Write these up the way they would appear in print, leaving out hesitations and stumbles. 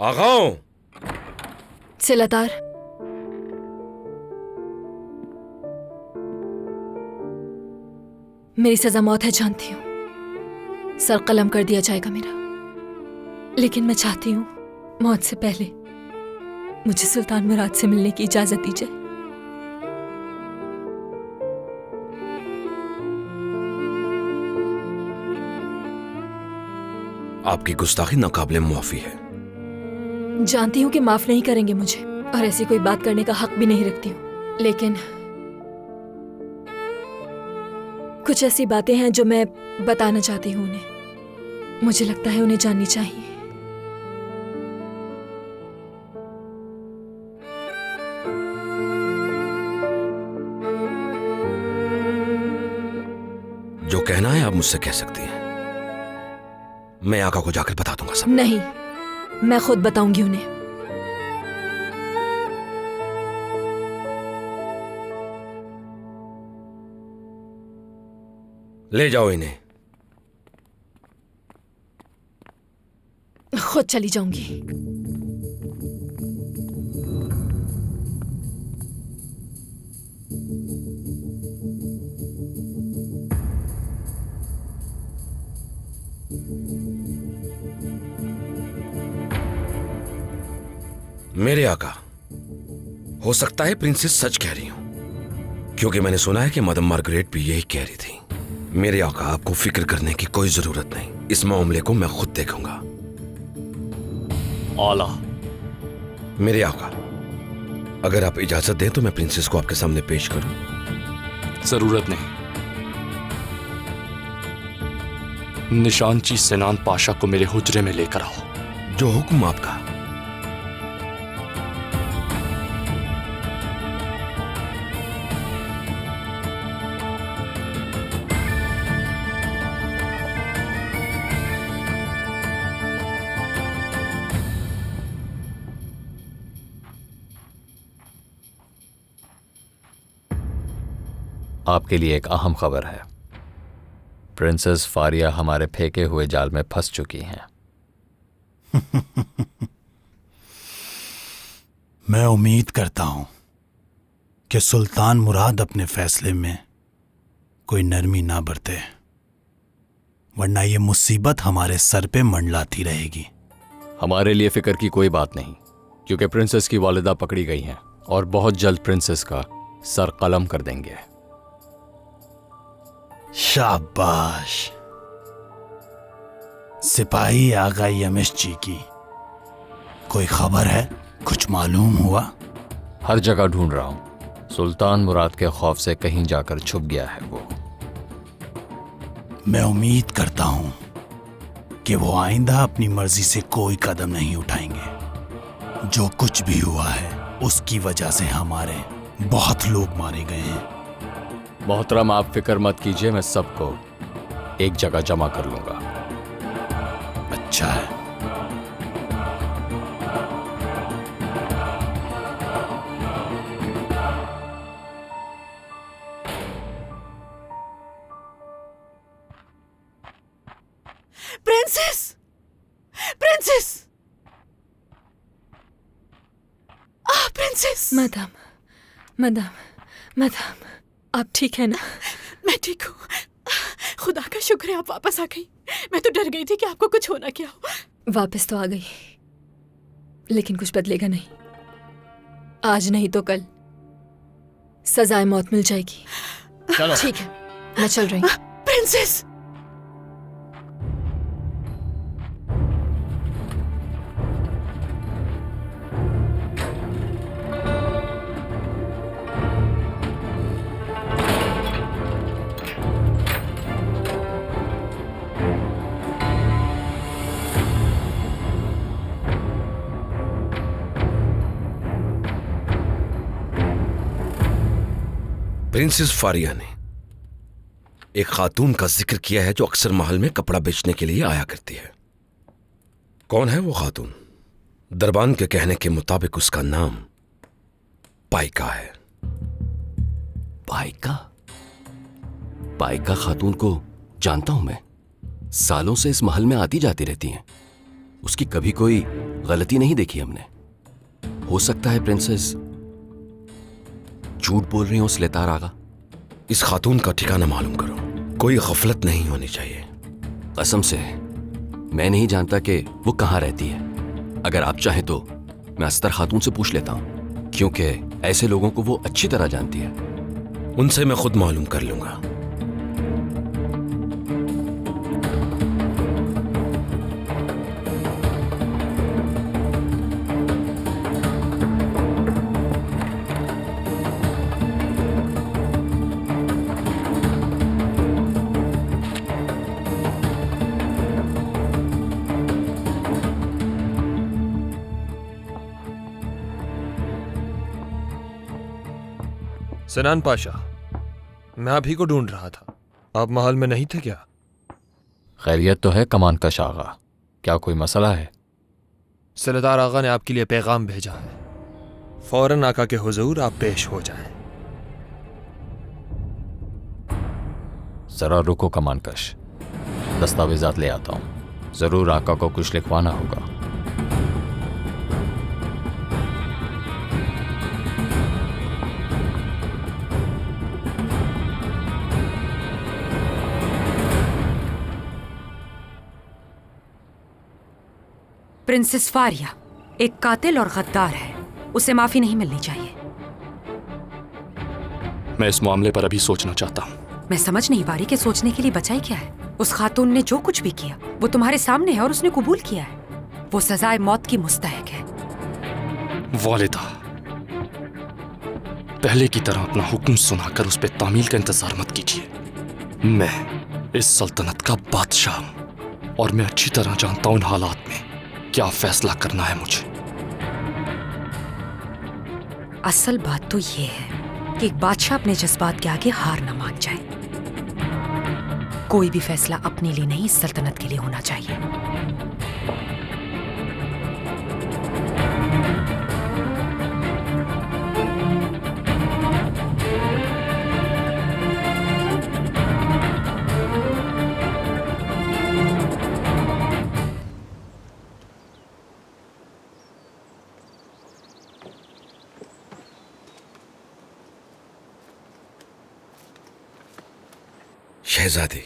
आगाओ। सिलातार, मेरी सजा मौत है जानती हूं। सर कलम कर दिया जाएगा मेरा, लेकिन मैं चाहती हूं मौत से पहले मुझे सुल्तान मुराद से मिलने की इजाजत दी जाए। आपकी गुस्ताखी नाकाबिले मुआफी है। जानती हूं कि माफ नहीं करेंगे मुझे और ऐसी कोई बात करने का हक भी नहीं रखती हूं, लेकिन कुछ ऐसी बातें हैं जो मैं बताना चाहती हूं उन्हें। मुझे लगता है उन्हें जाननी चाहिए। जो कहना है आप मुझसे कह सकती हैं। मैं आका को जाकर बता दूंगा सब। नहीं, मैं खुद बताऊंगी उन्हें। ले जाओ इन्हें। खुद चली जाऊंगी। मेरे आका, हो सकता है प्रिंसेस सच कह रही हूं, क्योंकि मैंने सुना है कि मदम मार्गरेट भी यही कह रही थी। मेरे आका, आपको फिक्र करने की कोई जरूरत नहीं। इस मामले को मैं खुद देखूंगा। आला। मेरे आका, अगर आप इजाजत दें तो मैं प्रिंसेस को आपके सामने पेश करूं। जरूरत नहीं। निशानची सिनान पाशा को मेरे हुजरे में लेकर आओ। जो हुक्म आपका। आपके लिए एक अहम खबर है। प्रिंसेस फारिया हमारे फेंके हुए जाल में फंस चुकी हैं। मैं उम्मीद करता हूं कि सुल्तान मुराद अपने फैसले में कोई नरमी ना बरते, वरना ये मुसीबत हमारे सर पे मंडलाती रहेगी। हमारे लिए फिक्र की कोई बात नहीं, क्योंकि प्रिंसेस की वालिदा पकड़ी गई हैं और बहुत जल्द प्रिंसेस का सर कलम कर देंगे। शाबाश। सिपाही आगा यमिश जी की कोई खबर है? कुछ मालूम हुआ? हर जगह ढूंढ रहा हूं। सुल्तान मुराद के खौफ से कहीं जाकर छुप गया है वो। मैं उम्मीद करता हूं कि वो आइंदा अपनी मर्जी से कोई कदम नहीं उठाएंगे। जो कुछ भी हुआ है उसकी वजह से हमारे बहुत लोग मारे गए हैं। मोहतरम, आप फिक्र मत कीजिए, मैं सबको एक जगह जमा कर लूंगा। अच्छा है। Princess! Princess! Princess! Madam, madam, madam, आप ठीक है ना? मैं ठीक हूँ। खुदा का शुक्र है आप वापस आ गई। मैं तो डर गई थी कि आपको कुछ होना क्या हो। वापस तो आ गई, लेकिन कुछ बदलेगा नहीं। आज नहीं तो कल सजाए मौत मिल जाएगी। ठीक है, मैं चल रही हूँ। प्रिंसेस! प्रिंसेस फारिया ने एक खातून का जिक्र किया है जो अक्सर महल में कपड़ा बेचने के लिए आया करती है। कौन है वो खातून? दरबान के कहने के मुताबिक उसका नाम पाइका है। पाइका? पाइका खातून को जानता हूं मैं। सालों से इस महल में आती जाती रहती हैं। उसकी कभी कोई गलती नहीं देखी हमने। हो सकता है प्रिंसेस झूठ बोल रही हो सिलेतार आगा। इस खातून का ठिकाना मालूम करो, कोई गफलत नहीं होनी चाहिए। कसम से मैं नहीं जानता कि वो कहाँ रहती है। अगर आप चाहें तो मैं अस्तर खातून से पूछ लेता हूँ, क्योंकि ऐसे लोगों को वो अच्छी तरह जानती है। उनसे मैं खुद मालूम कर लूंगा। सिनान पाशा, मैं आप ही को ढूंढ रहा था। आप महल में नहीं थे क्या? खैरियत तो है कमान कश आगा, क्या कोई मसला है? सिलेदार आगा ने आपके लिए पैगाम भेजा है। फौरन आका के हुजूर आप पेश हो जाएं। जरा रुको कमान कश, दस्तावेजात ले आता हूँ। जरूर आका को कुछ लिखवाना होगा। प्रिंसेस फारिया एक कातिल और गद्दार है, उसे माफी नहीं मिलनी चाहिए। मैं इस मामले पर अभी सोचना चाहता हूँ। मैं समझ नहीं पा रही कि सोचने के लिए बचाई क्या है। उस खातून ने जो कुछ भी किया वो तुम्हारे सामने है और उसने कबूल किया है। वो सजाए मौत की मुस्तहक है। वालिदा, पहले की तरह अपना हुक्म सुनाकर उस पर तामील का इंतजार मत कीजिए। मैं इस सल्तनत का बादशाह हूं और मैं अच्छी तरह जानता हूं इन हालात में क्या फैसला करना है मुझे। असल बात तो ये है कि एक बादशाह अपने जज्बात के आगे हार न मान जाए। कोई भी फैसला अपने लिए नहीं, इस सल्तनत के लिए होना चाहिए। शहजादी,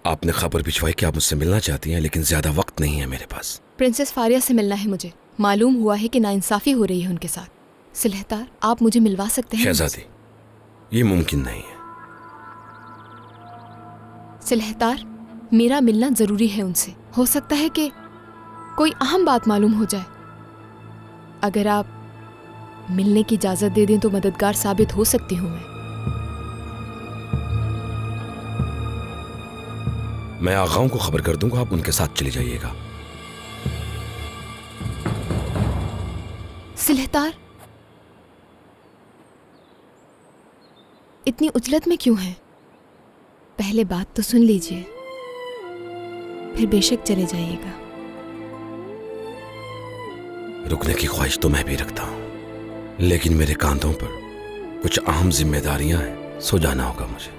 आपने खबर भिजवाई कि आप मुझसे मिलना चाहती हैं, लेकिन ज्यादा वक्त नहीं है मेरे पास। प्रिंसेस फारिया से मिलना है मुझे। मालूम हुआ है कि नाइंसाफी हो रही है उनके साथ। सिलहतार, आप मुझे मिलवा सकते हैं? शहजादी, ये मुमकिन नहीं है। सिलहतार, मेरा मिलना जरूरी है उनसे। हो सकता है कि कोई अहम बात मालूम हो जाए। अगर आप मिलने की इजाजत दे दें तो मददगार साबित हो सकती हूँ मैं आगाओं को खबर कर दूंगा, आप उनके साथ चली जाइएगा। सिलहतार, इतनी उजलत में क्यों है? पहले बात तो सुन लीजिए, फिर बेशक चले जाइएगा। रुकने की ख्वाहिश तो मैं भी रखता हूं, लेकिन मेरे कांधों पर कुछ अहम जिम्मेदारियां हैं, सो जाना होगा मुझे।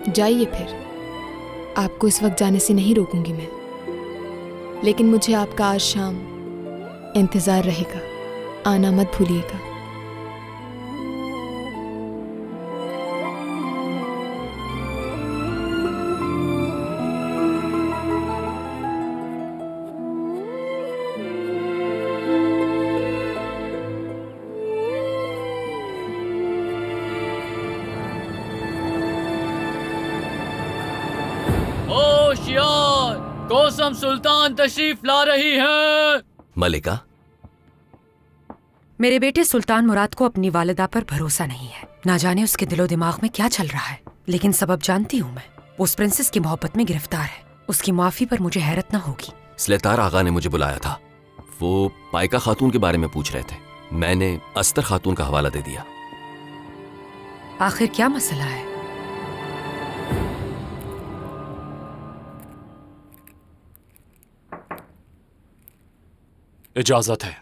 जाइए फिर, आपको इस वक्त जाने से नहीं रोकूंगी मैं, लेकिन मुझे आपका आज शाम इंतजार रहेगा। आना मत भूलिएगा। कोसम सुल्तान तशरीफ ला रही हैं। मलिका, मेरे बेटे सुल्तान मुराद को अपनी वालिदा पर भरोसा नहीं है। ना जाने उसके दिलो दिमाग में क्या चल रहा है, लेकिन सबब जानती हूँ मैं। वो उस प्रिंसेस की मोहब्बत में गिरफ्तार है। उसकी माफी पर मुझे हैरत न होगी। सिलेतार आगा ने मुझे बुलाया था। वो पाइका खातून के बारे में पूछ रहे थे। मैंने अस्तर खातून का हवाला दे दिया। आखिर क्या मसला है? इजाजत है।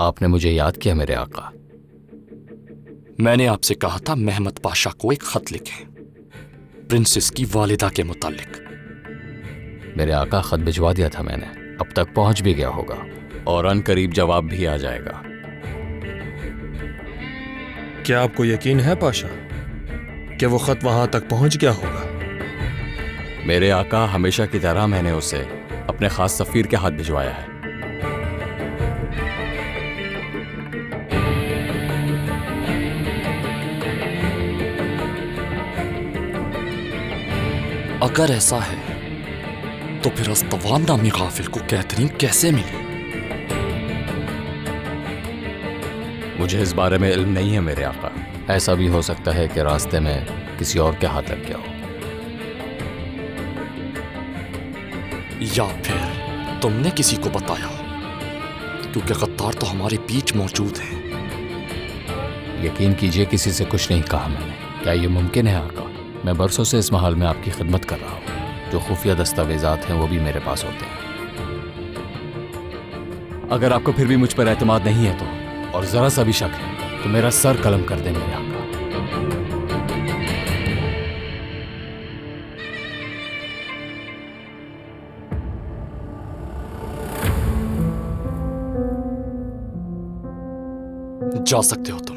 आपने मुझे याद किया मेरे आका। मैंने आपसे कहा था महमद पाशा को एक खत लिखें प्रिंसेस की वालिदा के मुतालिक। मेरे आका खत भिजवा दिया था मैंने, अब तक पहुंच भी गया होगा और अनकरीब जवाब भी आ जाएगा। क्या आपको यकीन है पाशा कि वो खत वहां तक पहुंच गया होगा? मेरे आका, हमेशा की तरह मैंने उसे अपने खास सफीर के हाथ भिजवाया है। अगर ऐसा है तो फिर अस्तवान नामी गाफिल को कैथरीन कैसे मिली? मुझे इस बारे में इल्म नहीं है मेरे आका। ऐसा भी हो सकता है कि रास्ते में किसी और के हाथ लग गया हो, या फिर तुमने किसी को बताया, क्योंकि गद्दार तो हमारे बीच मौजूद हैं। यकीन कीजिए किसी से कुछ नहीं कहा मैंने। क्या ये मुमकिन है आका? मैं बरसों से इस महल में आपकी खिदमत कर रहा हूँ। जो खुफिया दस्तावेजात हैं वो भी मेरे पास होते हैं। अगर आपको फिर भी मुझ पर एतमाद नहीं है तो, और जरा सा भी शक है तो मेरा सर कलम कर दे मेरे आका। जा सकते हो तुम।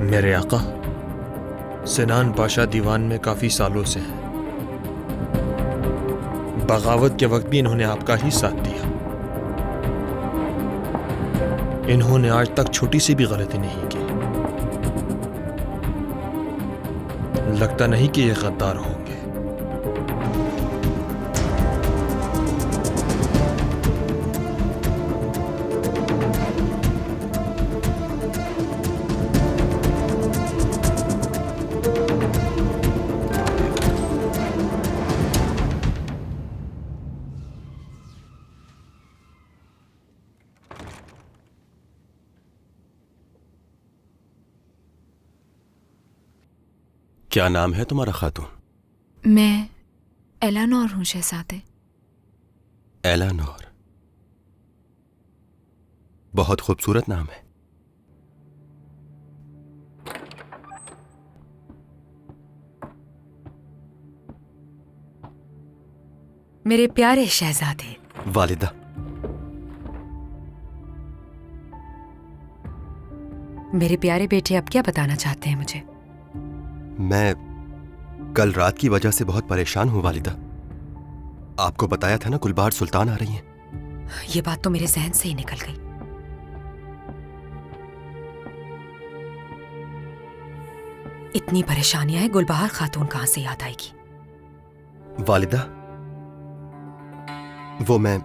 मेरे आका, सिनान पाशा दीवान में काफी सालों से हैं। बगावत के वक्त भी इन्होंने आपका ही साथ दिया। इन्होंने आज तक छोटी सी भी गलती नहीं की। लगता नहीं कि ये गद्दार होंगे। क्या नाम है तुम्हारा खातून? मैं एलानोर हूँ शहजादे। एलानोर, बहुत खूबसूरत नाम है। मेरे प्यारे शहजादे। वालिदा, मेरे प्यारे बेटे अब क्या बताना चाहते हैं मुझे? मैं कल रात की वजह से बहुत परेशान हूं वालिदा। आपको बताया था ना गुलबार सुल्तान आ रही हैं। ये बात तो मेरे जहन से ही निकल गई। इतनी परेशानियां हैं, गुलबहार खातून कहां से याद आएगी? वालिदा, वो मैं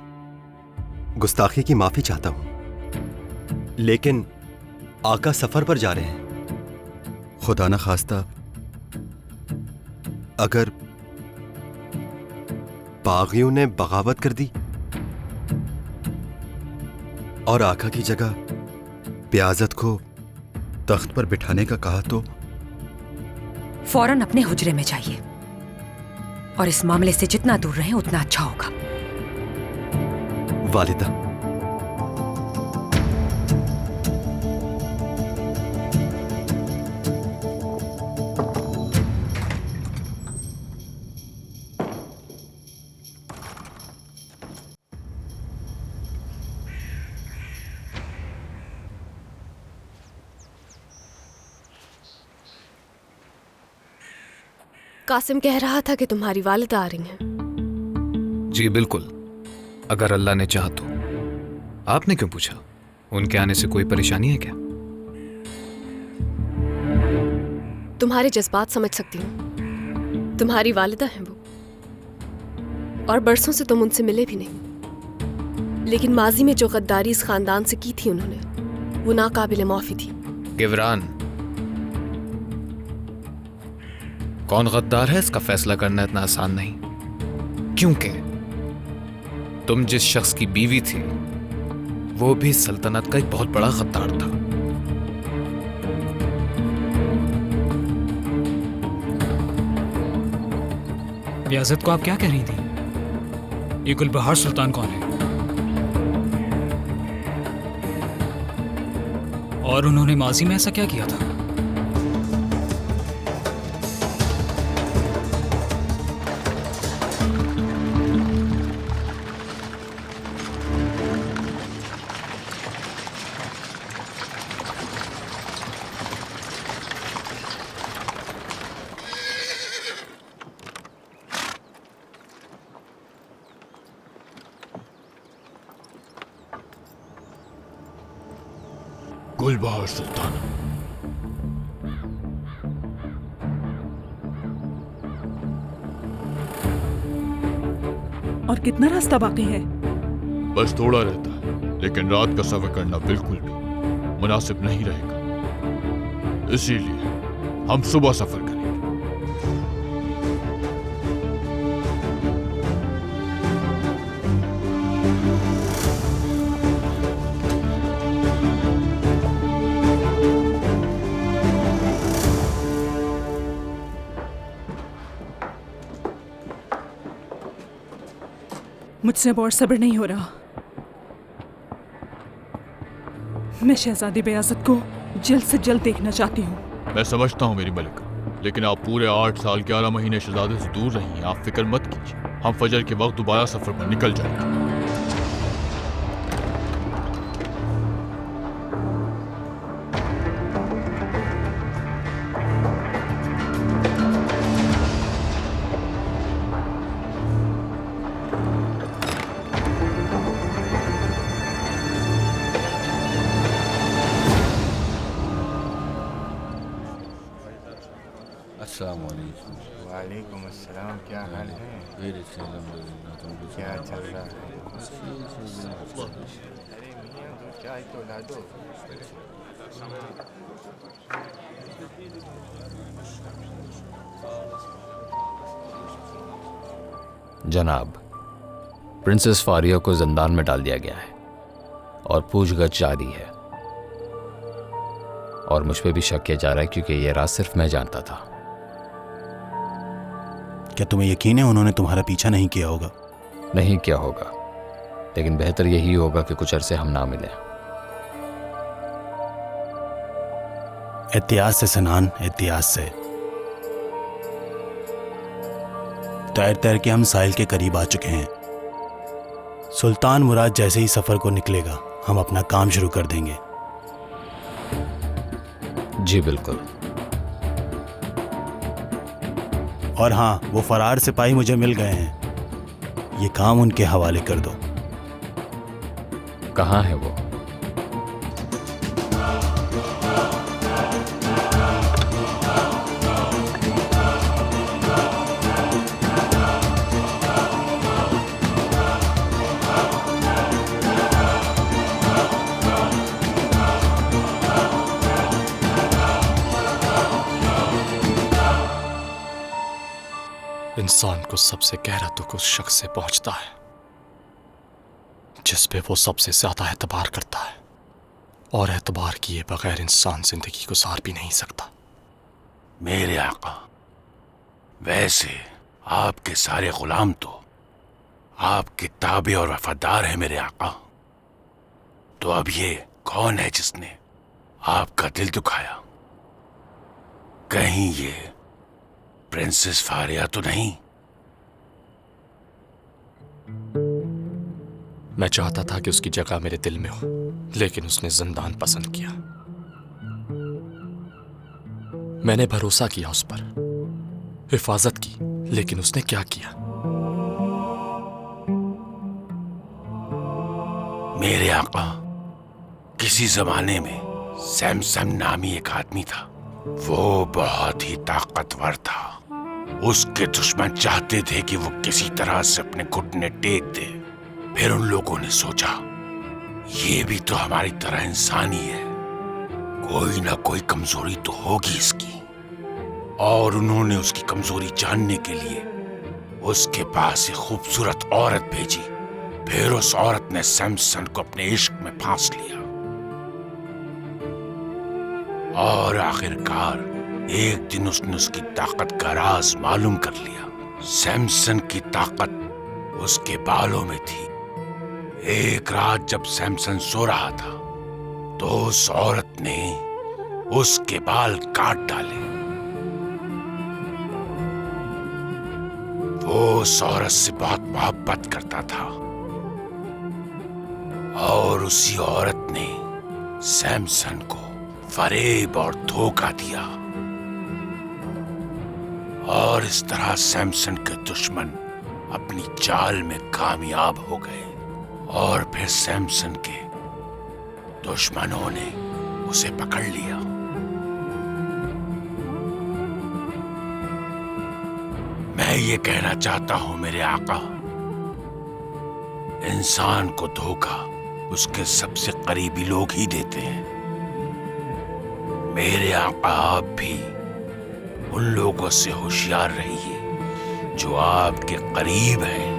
गुस्ताखी की माफी चाहता हूं, लेकिन आका सफर पर जा रहे हैं। खुदा न खास्ता अगर बागियों ने बगावत कर दी और आका की जगह प्याजत को तख्त पर बिठाने का कहा तो? फौरन अपने हुजरे में जाइए और इस मामले से जितना दूर रहें उतना अच्छा होगा। वालिदा, कासिम कह रहा था कि तुम्हारी वालिदा आ रही हैं। जी बिल्कुल, अगर अल्लाह ने चाहा तो। आपने क्यों पूछा? उनके आने से कोई परेशानी है क्या? तुम्हारे जज्बात समझ सकती हूँ। तुम्हारी वालिदा हैं वो, और बरसों से तुम उनसे मिले भी नहीं। लेकिन माजी में जो गद्दारी इस खानदान से की थी उन्होंने, वो नाकाबिले माफी थी। गिवरान, कौन गद्दार है इसका फैसला करना इतना आसान नहीं, क्योंकि तुम जिस शख्स की बीवी थी वो भी सल्तनत का एक बहुत बड़ा गद्दार था। रियाजत को आप क्या कह रही थी? ये गुलबहार सुल्तान कौन है? और उन्होंने माजी में ऐसा क्या किया था? गुलबहार सुल्तान। और कितना रास्ता बाकी है? बस थोड़ा रहता है, लेकिन रात का सफर करना बिल्कुल भी मुनासिब नहीं रहेगा। इसीलिए हम सुबह सफर करेंगे। मुझसे अब और सब्र नहीं हो रहा। मैं शहजादी बेयाज़त को जल्द से जल्द देखना चाहती हूँ। मैं समझता हूँ मेरी मलिका, लेकिन आप पूरे 8 साल 11 महीने शहजादे से दूर रही हैं। आप फिक्र मत कीजिए, हम फजर के वक्त दोबारा सफर पर निकल जाएंगे। वालेकुम अस्सलाम। क्या हाल है? क्या चल रहा है? अरे मियां दो चाय तो ला दो। जनाब, प्रिंसेस फारिया को जिंदान में डाल दिया गया है और पूछगछ जारी है। और मुझ पे भी शक किया जा रहा है क्योंकि यह राज सिर्फ मैं जानता था। क्या तुम्हें यकीन है उन्होंने तुम्हारा पीछा नहीं किया होगा? नहीं किया होगा, लेकिन बेहतर यही होगा कि कुछ अरसे हम ना मिलें। एहतियात से सनान, एहतियात से। तैर तैर के हम साहिल के करीब आ चुके हैं। सुल्तान मुराद जैसे ही सफर को निकलेगा हम अपना काम शुरू कर देंगे। जी बिल्कुल। और हाँ, वो फरार सिपाही मुझे मिल गए हैं। ये काम उनके हवाले कर दो। कहाँ है वो? इंसान को सबसे गहरा दुख उस शख्स से पहुंचता है जिस पे वो सबसे ज्यादा एतबार करता है, और एतबार किए बगैर इंसान जिंदगी गुजार भी नहीं सकता। मेरे आका, वैसे आपके सारे गुलाम तो आपके ताबे और वफादार हैं मेरे आका। तो अब ये कौन है जिसने आपका दिल दुखाया? कहीं ये प्रिंसेस फारिया तो नहीं? मैं चाहता था कि उसकी जगह मेरे दिल में हो, लेकिन उसने जिंदान पसंद किया। मैंने भरोसा किया उस पर, हिफाजत की, लेकिन उसने क्या किया? मेरे आका, किसी जमाने में सैमसन नामी एक आदमी था। वो बहुत ही ताकतवर था। उसके दुश्मन चाहते थे कि वो किसी तरह से अपने घुटने टेक दे। फिर उन लोगों ने सोचा, ये भी तो हमारी तरह इंसान ही है, कोई ना कोई कमजोरी तो होगी इसकी। और उन्होंने उसकी कमजोरी जानने के लिए उसके पास एक खूबसूरत औरत भेजी फिर उस औरत ने सैमसन को अपने इश्क में फांस लिया और आखिरकार एक दिन उसने उसकी ताकत का राज मालूम कर लिया। सैमसन की ताकत उसके बालों में थी। एक रात जब सैमसन सो रहा था तो उस औरत ने उसके बाल काट डाले। वो उस औरत से बहुत मोहब्बत करता था और उसी औरत ने सैमसन को फरेब और धोखा दिया और इस तरह सैमसन के दुश्मन अपनी चाल में कामयाब हो गए और फिर सैमसन के दुश्मनों ने उसे पकड़ लिया। मैं ये कहना चाहता हूं मेरे आका, इंसान को धोखा उसके सबसे करीबी लोग ही देते हैं। मेरे आका आप भी उन लोगों से होशियार रहिए जो आपके करीब हैं।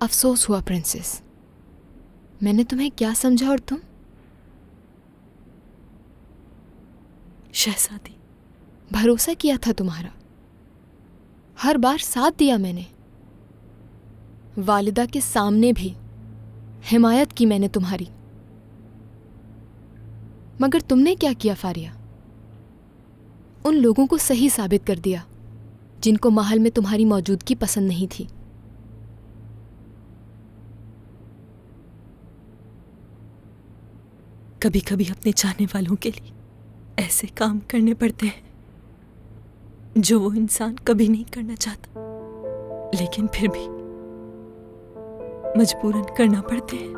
अफसोस हुआ प्रिंसेस, मैंने तुम्हें क्या समझा और तुम? शहजादी, भरोसा किया था तुम्हारा, हर बार साथ दिया मैंने, वालिदा के सामने भी हिमायत की मैंने तुम्हारी। मगर तुमने क्या किया फारिया? उन लोगों को सही साबित कर दिया जिनको महल में तुम्हारी मौजूदगी पसंद नहीं थी। कभी कभी अपने चाहने वालों के लिए ऐसे काम करने पड़ते हैं जो वो इंसान कभी नहीं करना चाहता, लेकिन फिर भी मजबूरन करना पड़ते हैं।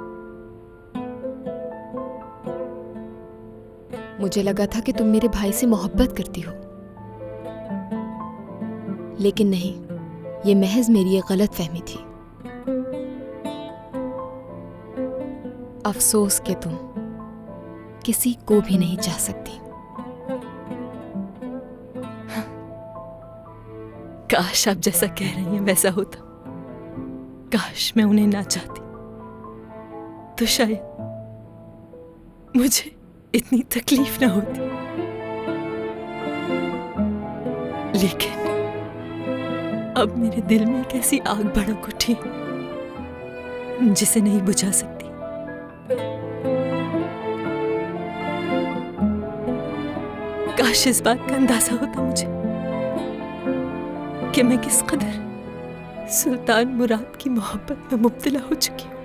मुझे लगा था कि तुम मेरे भाई से मोहब्बत करती हो, लेकिन नहीं, ये महज मेरी एक गलत फहमी थी। अफसोस कि तुम किसी को भी नहीं चाह सकती। काश आप जैसा कह रही हैं वैसा होता। काश मैं उन्हें ना चाहती तो शायद मुझे इतनी तकलीफ ना होती। लेकिन अब मेरे दिल में एक ऐसी आग भड़क उठी जिसे नहीं बुझा सकती। काश इस बात का अंदाजा होता मुझे कि मैं किस कदर सुल्तान मुराद की मोहब्बत में मुब्तला हो चुकी हूँ।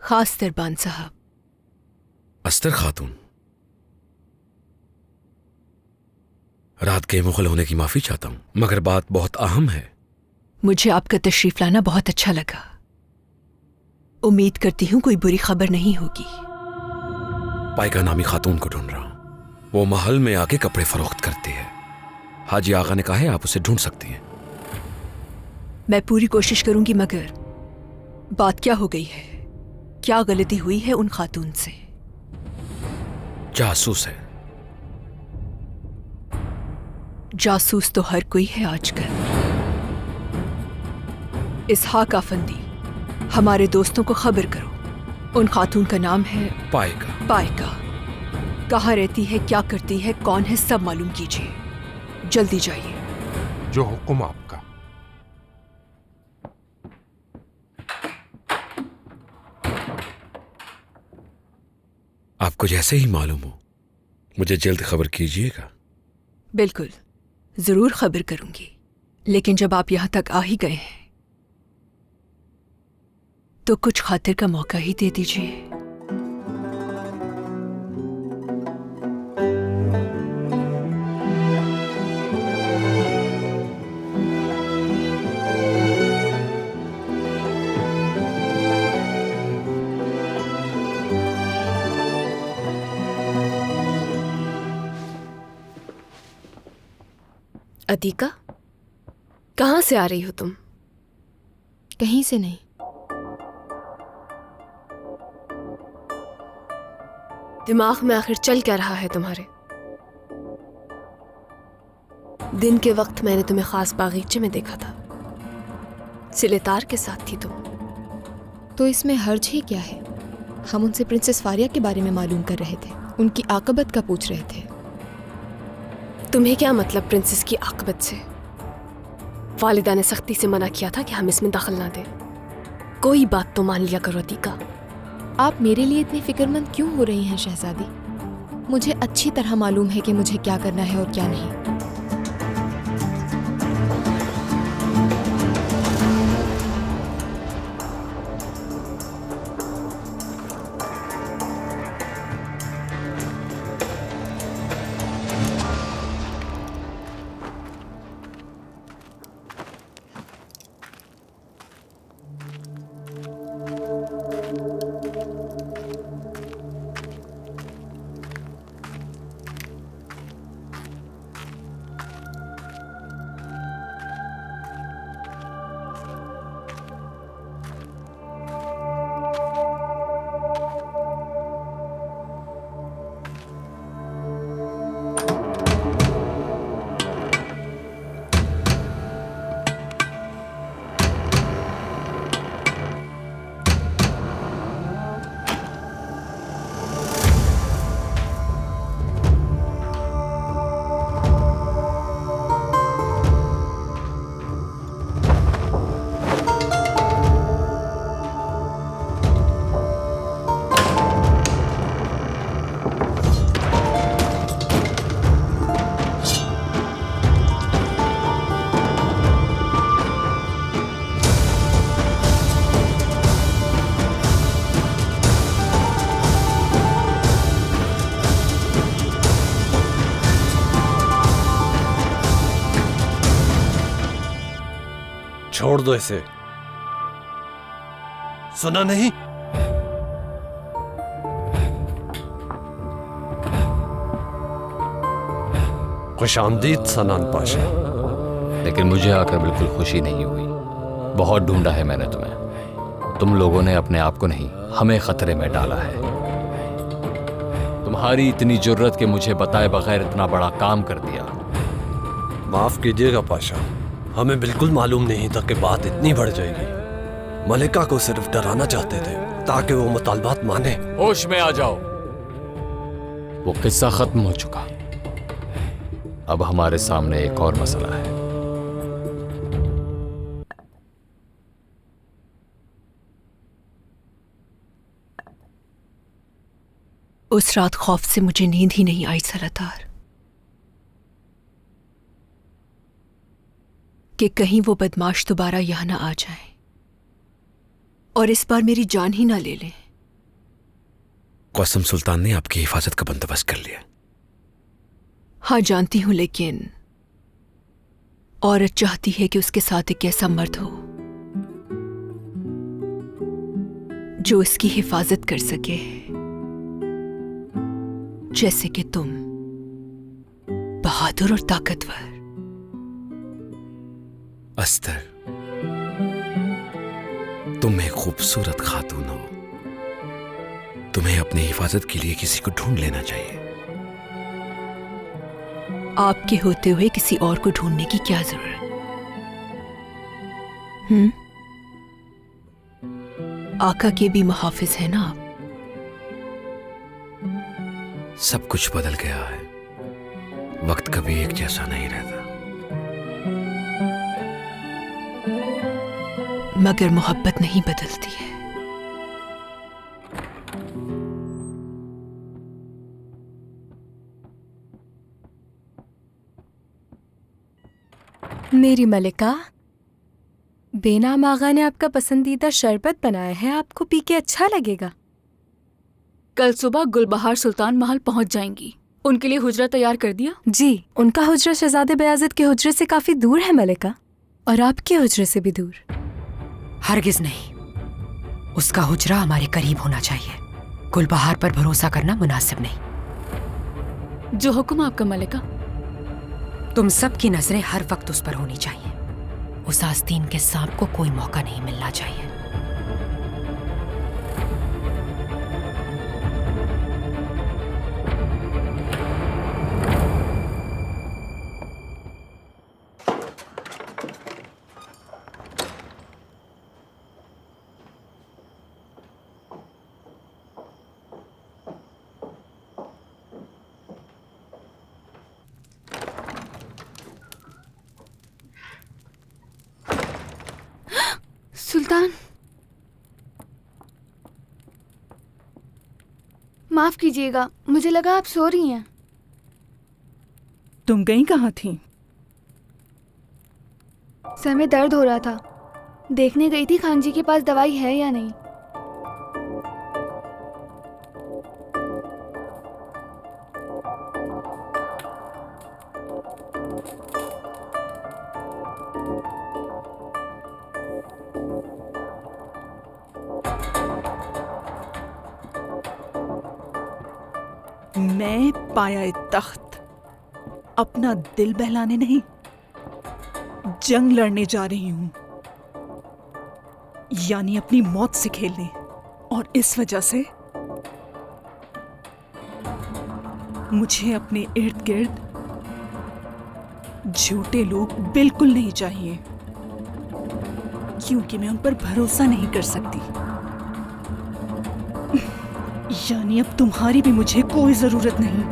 खास दरबान साहब। अस्तर खातून, रात के मुगल होने की माफी चाहता हूं, मगर बात बहुत अहम है। मुझे आपका तशरीफ लाना बहुत अच्छा लगा। उम्मीद करती हूँ कोई बुरी खबर नहीं होगी। पाइका नामी खातून को ढूंढ रहा हूं। वो महल में आके कपड़े फरोख्त करती है। हाजी आगा ने कहा है आप उसे ढूंढ सकती हैं। मैं पूरी कोशिश करूंगी, मगर बात क्या हो गई है? क्या गलती हुई है उन खातून से? जासूस है। जासूस तो हर कोई है आजकल। इसहाक आफंदी, हमारे दोस्तों को खबर करो। उन खातून का नाम है पाइका। पाइका कहाँ रहती है, क्या करती है, कौन है, सब मालूम कीजिए। जल्दी जाइए। जो हुक्म आपका। आपको जैसे ही मालूम हो मुझे जल्द खबर कीजिएगा। बिल्कुल, जरूर खबर करूंगी। लेकिन जब आप यहां तक आ ही गए हैं तो कुछ खातिर का मौका ही दे दीजिए। अतीका, कहाँ से आ रही हो तुम? कहीं से नहीं। दिमाग में आखिर चल क्या रहा है तुम्हारे? दिन के वक्त मैंने तुम्हें खास बागीचे में देखा था। सिलेतार के साथ थी तुम। तो इसमें हर्ज ही क्या है? हम उनसे प्रिंसेस फारिया के बारे में मालूम कर रहे थे, उनकी आकबत का पूछ रहे थे। तुम्हें क्या मतलब प्रिंसेस की आकबत से? वालिदा ने सख्ती से मना किया था कि हम इसमें दखल ना दें। कोई बात तो मान लिया करो अतीका। आप मेरे लिए इतनी फिक्रमंद क्यों हो रही हैं शहजादी? मुझे अच्छी तरह मालूम है कि मुझे क्या करना है और क्या नहीं। छोड़ दो इसे। सुना नहीं? खुशामदीद सनान पाशा। लेकिन मुझे आकर बिल्कुल खुशी नहीं हुई। बहुत ढूंढा है मैंने तुम्हें। तुम लोगों ने अपने आप को नहीं, हमें खतरे में डाला है। तुम्हारी इतनी जुर्रत कि मुझे बताए बगैर इतना बड़ा काम कर दिया। माफ कीजिएगा पाशा, हमें बिल्कुल मालूम नहीं था कि बात इतनी बढ़ जाएगी। मलिका को सिर्फ डराना चाहते थे ताकि वो मुतालबात माने। होश में आ जाओ। वो किस्सा खत्म हो चुका। अब हमारे सामने एक और मसला है। उस रात खौफ से मुझे नींद ही नहीं आई सलातार, कि कहीं वो बदमाश दोबारा यहां ना आ जाए और इस बार मेरी जान ही ना ले लें। कसम सुल्तान ने आपकी हिफाजत का बंदोबस्त कर लिया। हाँ जानती हूं, लेकिन औरत चाहती है कि उसके साथ एक ऐसा मर्द हो जो इसकी हिफाजत कर सके, जैसे कि तुम, बहादुर और ताकतवर। अस्तर, तुम एक खूबसूरत खातून हो। तुम्हें अपनी हिफाजत के लिए किसी को ढूंढ लेना चाहिए। आपके होते हुए किसी और को ढूंढने की क्या जरूरत? आका के भी मुहाफिज है ना आप। सब कुछ बदल गया है। वक्त कभी एक जैसा नहीं रहता। मगर मोहब्बत नहीं बदलती है। मेरी मलिका, बेनाम आगा ने आपका पसंदीदा शरबत बनाया है, आपको पी के अच्छा लगेगा। कल सुबह गुलबहार सुल्तान महल पहुंच जाएंगी। उनके लिए हुजरा तैयार कर दिया? जी, उनका हुजरा शहजादे बयाज़िद के हुजरे से काफी दूर है मलिका, और आपके हुजरे से भी दूर। हरगिज नहीं, उसका हुजरा हमारे करीब होना चाहिए। गुलबहार पर भरोसा करना मुनासिब नहीं। जो हुक्म आपका मलिका। तुम सबकी नजरें हर वक्त उस पर होनी चाहिए। उस आस्तीन के सांप को कोई मौका नहीं मिलना चाहिए। सुल्तान, माफ कीजिएगा, मुझे लगा आप सो रही हैं। तुम गई कहाँ थी? सर में दर्द हो रहा था, देखने गई थी खान जी के पास दवाई है या नहीं। मैं पाया तख्त अपना दिल बहलाने नहीं, जंग लड़ने जा रही हूं, यानी अपनी मौत से खेलने। और इस वजह से मुझे अपने इर्द गिर्द झूठे लोग बिल्कुल नहीं चाहिए, क्योंकि मैं उन पर भरोसा नहीं कर सकती। यानी अब तुम्हारी भी मुझे कोई जरूरत नहीं।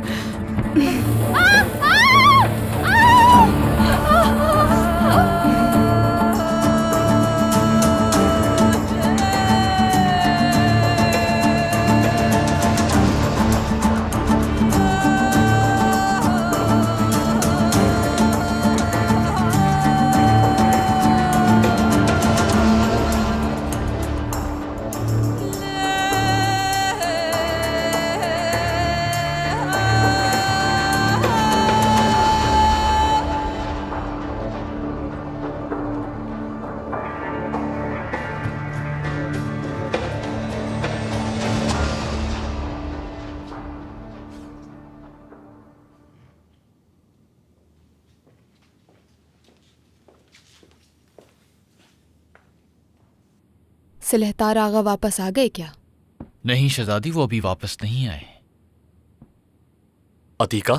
सिलहतार आगा वापस आ गए क्या? नहीं शहजादी, वो अभी वापस नहीं आए। अतीका,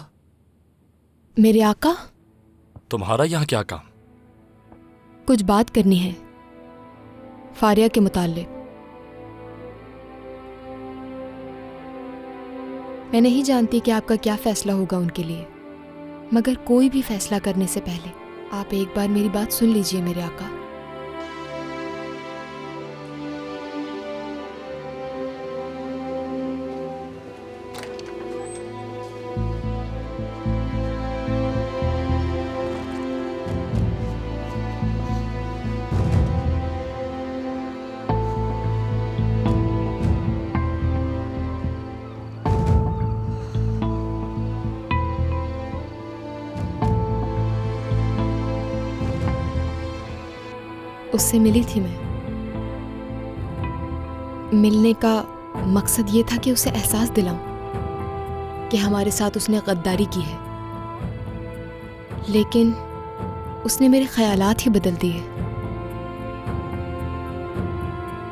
मेरे आका, तुम्हारा यहाँ क्या काम? कुछ बात करनी है फारिया के मुताल्लिक। मैं नहीं जानती कि आपका क्या फैसला होगा उनके लिए, मगर कोई भी फैसला करने से पहले आप एक बार मेरी बात सुन लीजिए मेरे आका। उससे मिली थी मैं। मिलने का मकसद ये था कि उसे एहसास दिलाऊं कि हमारे साथ उसने गद्दारी की है, लेकिन उसने मेरे ख्यालात ही बदल दिए।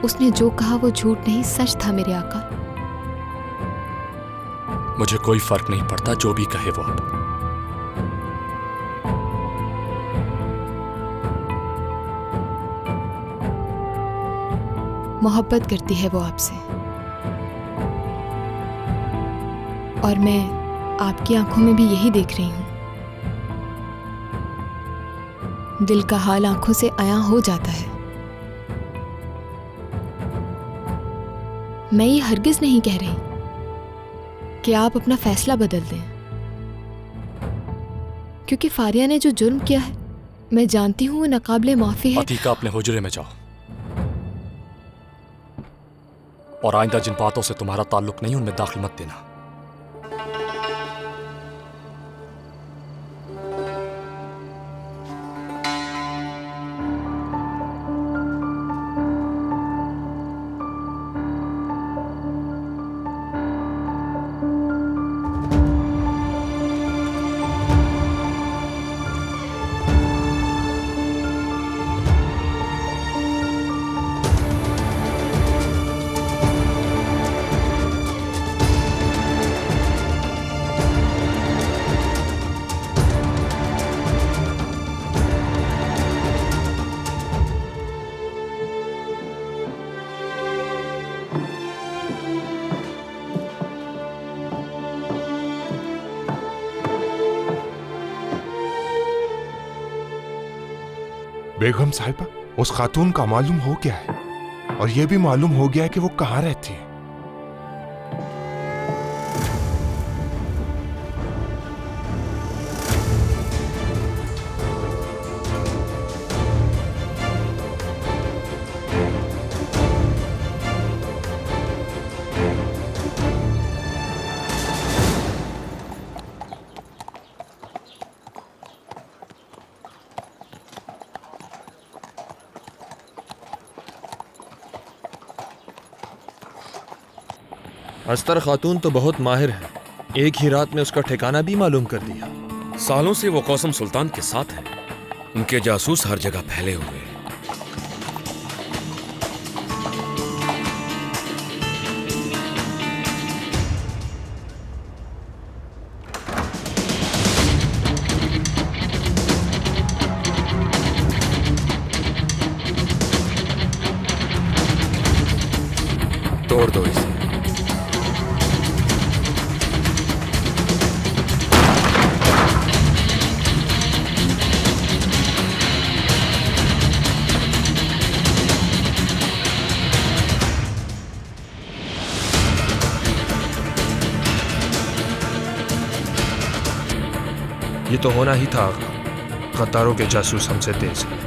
उसने जो कहा वो झूठ नहीं, सच था मेरे आका। मुझे कोई फर्क नहीं पड़ता जो भी कहे वो। अब मोहब्बत करती है वो आपसे, और मैं आपकी आंखों में भी यही देख रही हूं। दिल का हाल आंखों से आया हो जाता है। मैं ये हरगिज नहीं कह रही कि आप अपना फैसला बदल दें, क्योंकि फारिया ने जो जुर्म किया है मैं जानती हूँ वो नाकाबिले माफी है। अतीका, अपने हुजरे में जाओ और आइंदा जिन बातों से तुम्हारा ताल्लुक नहीं उनमें दाखिल मत देना। बेगम साहिबा, उस खातून का मालूम हो गया है, और यह भी मालूम हो गया है कि वो कहाँ रहती है। अस्तर खातून तो बहुत माहिर है, एक ही रात में उसका ठिकाना भी मालूम कर दिया। सालों से वो कौसम सुल्तान के साथ है, उनके जासूस हर जगह फैले हुए हैं। तोड़ दो इसे। ये तो होना ही था आका, गद्दारों के जासूस हमसे तेज हैं।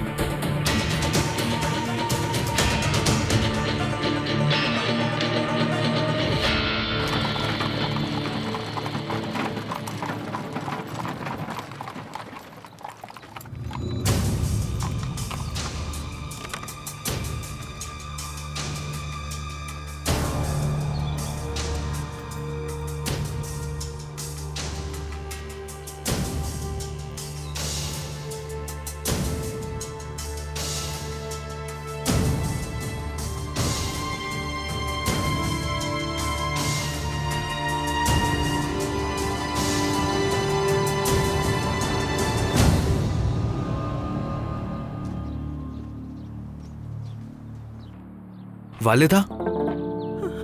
वालिदा,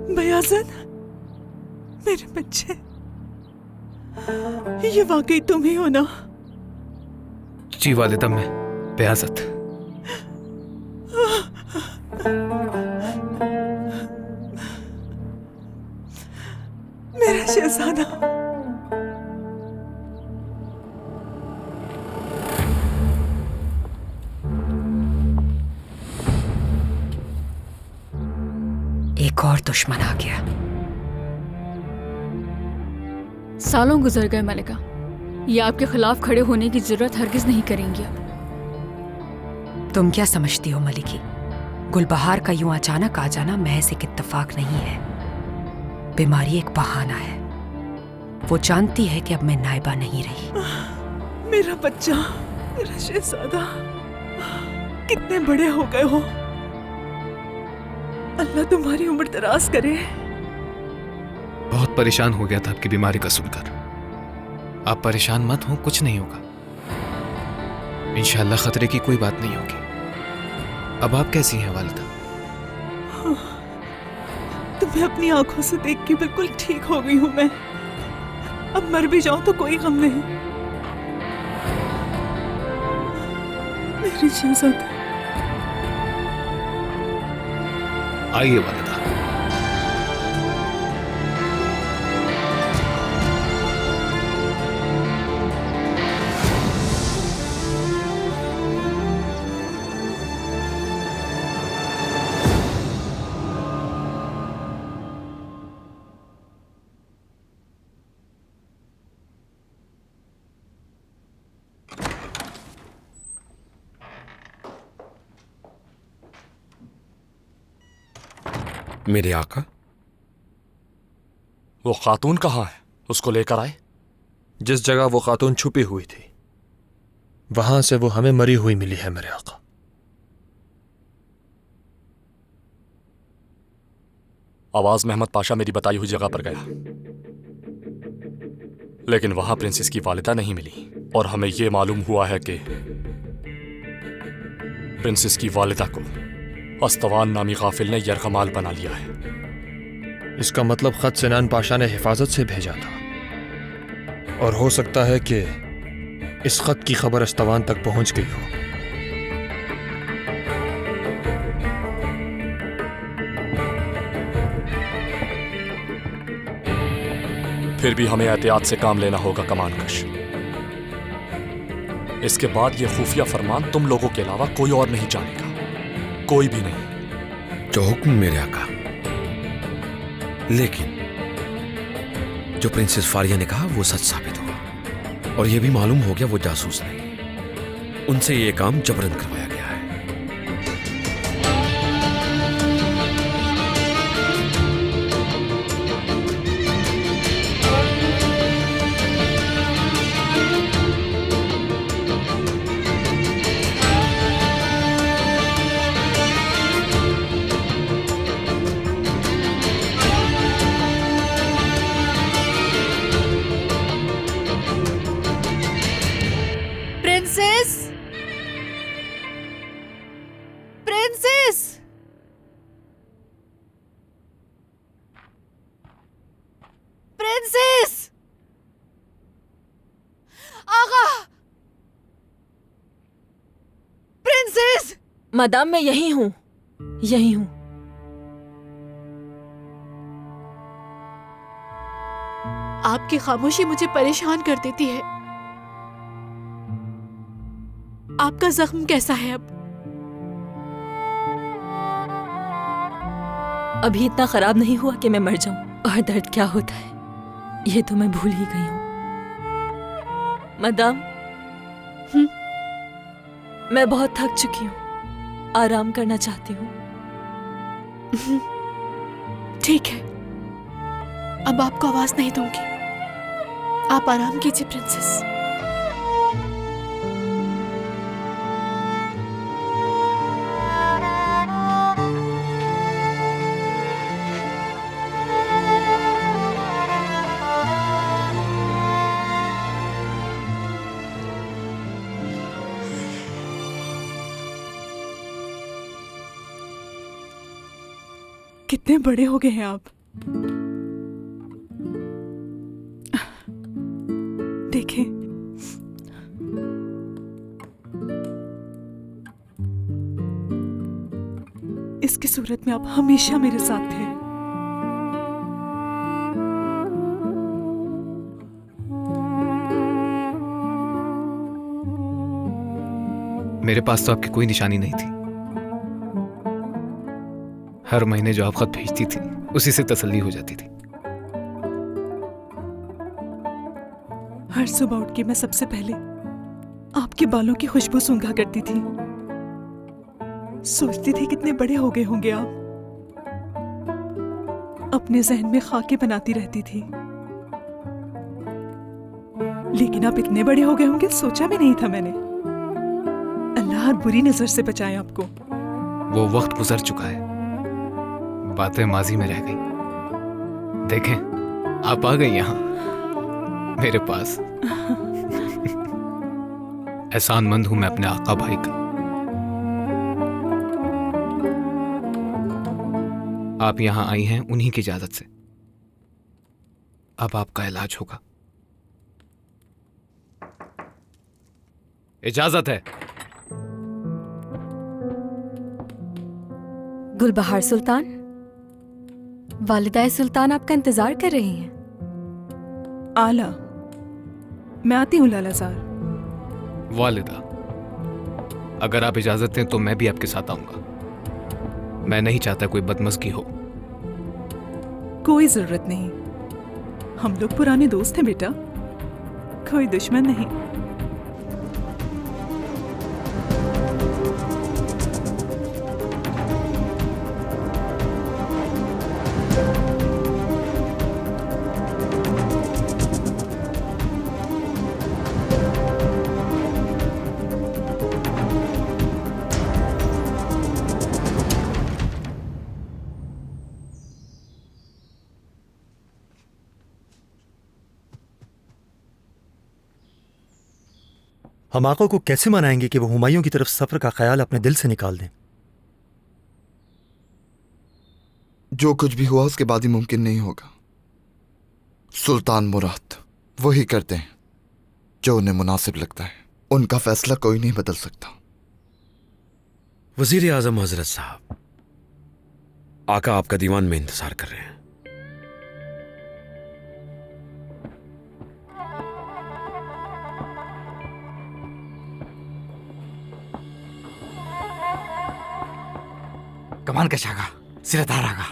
बयाज़न, मेरे बच्चे, ये वाकई तुम ही हो ना? जी वालिदा, मैं बयाज़त। मेरा शहजादा, एक और दुश्मन आ गया। सालों गुजर गए मलिका, ये आपके खिलाफ खड़े होने की जरूरत हरगिज नहीं करेंगी अब। तुम क्या समझती हो मलिकी, गुलबहार का यूं अचानक आ जाना महज एक इत्तेफाक नहीं है। बीमारी एक बहाना है। वो जानती है कि अब मैं नायबा नहीं रही। मेरा बच्चा, मेरा शहजादा, कितने बड़े हो गए हो। अल्लाह तुम्हारी उम्र दराज करे। बहुत परेशान हो गया था आपकी बीमारी का सुनकर। आप परेशान मत हो, कुछ नहीं होगा। इंशाअल्लाह खतरे की कोई बात नहीं होगी। अब आप कैसी हैं वालिदा? तुम्हें अपनी आंखों से देख के बिल्कुल ठीक हो गई हूं मैं। अब मर भी जाऊं तो कोई गम नहीं। मेरी शहजादी। आइए वालिदा। मेरे आका, वो खातून कहाँ है? उसको लेकर आए। जिस जगह वो खातून छुपी हुई थी वहां से वो हमें मरी हुई मिली है मेरे आका। आवाज महमद पाशा मेरी बताई हुई जगह पर गया, लेकिन वहां प्रिंसेस की वालिदा नहीं मिली और हमें यह मालूम हुआ है कि प्रिंसेस की वालिदा को अस्तवान नामी गाफिल ने यरगमाल बना लिया है। इसका मतलब खत सिनान पाशा ने हिफाजत से भेजा था और हो सकता है कि इस खत की खबर अस्तवान तक पहुंच गई हो। फिर भी हमें एहतियात से काम लेना होगा कमानकश। इसके बाद यह खुफिया फरमान तुम लोगों के अलावा कोई और नहीं जानेगा, कोई भी नहीं। जो हुक्म मेरे आका। लेकिन जो प्रिंसेस फारिया ने कहा वो सच साबित हुआ और यह भी मालूम हो गया वो जासूस नहीं, उनसे ये काम जबरन करवाया गया है। मदाम, मैं यही हूं, यही हूं। आपकी खामोशी मुझे परेशान कर देती है। आपका जख्म कैसा है अब? अभी इतना खराब नहीं हुआ कि मैं मर जाऊं, और दर्द क्या होता है ये तो मैं भूल ही गई हूं। मदाम, मैं बहुत थक चुकी हूं, आराम करना चाहती हूँ। ठीक है, अब आपको आवाज नहीं दूंगी। आप आराम कीजिए प्रिंसेस। कितने बड़े हो गए हैं आप। देखें, इसकी सूरत में आप हमेशा मेरे साथ थे। मेरे पास तो आपकी कोई निशानी नहीं थी। हर महीने जो आप खत भेजती थी उसी से तसल्ली हो जाती थी। हर सुबह उठ के मैं सबसे पहले आपके बालों की खुशबू सूंघा करती थी। सोचती थी कितने बड़े हो गए होंगे आप। अपने जहन में खाके बनाती रहती थी, लेकिन आप इतने बड़े हो गए होंगे सोचा भी नहीं था मैंने। अल्लाह हर बुरी नजर से बचाए आपको। वो वक्त गुजर चुका है, बातें माजी में रह गई। देखें, आप आ गई यहां मेरे पास। एहसानमंद हूं मैं अपने आका भाई का। आप यहां आई हैं उन्हीं की इजाजत से। अब आपका इलाज होगा। इजाजत है। गुलबहार सुल्तान, वालिदा सुल्तान आपका इंतजार कर रही हैं। आला, मैं आती हूँ लालाजार। वालिदा, अगर आप इजाजत दें तो मैं भी आपके साथ आऊंगा। मैं नहीं चाहता कोई बदमज़गी हो। कोई जरूरत नहीं, हम लोग पुराने दोस्त हैं बेटा, कोई दुश्मन नहीं। हम आका को कैसे मनाएंगे कि वो हुमायूं की तरफ सफर का ख्याल अपने दिल से निकाल दें? जो कुछ भी हुआ उसके बाद ही मुमकिन नहीं होगा। सुल्तान मुराद वही करते हैं जो उन्हें मुनासिब लगता है। उनका फैसला कोई नहीं बदल सकता। वजीर आजम हजरत साहब, आका आपका दीवान में इंतजार कर रहे हैं। कमान कशागा, सिरदार आगा,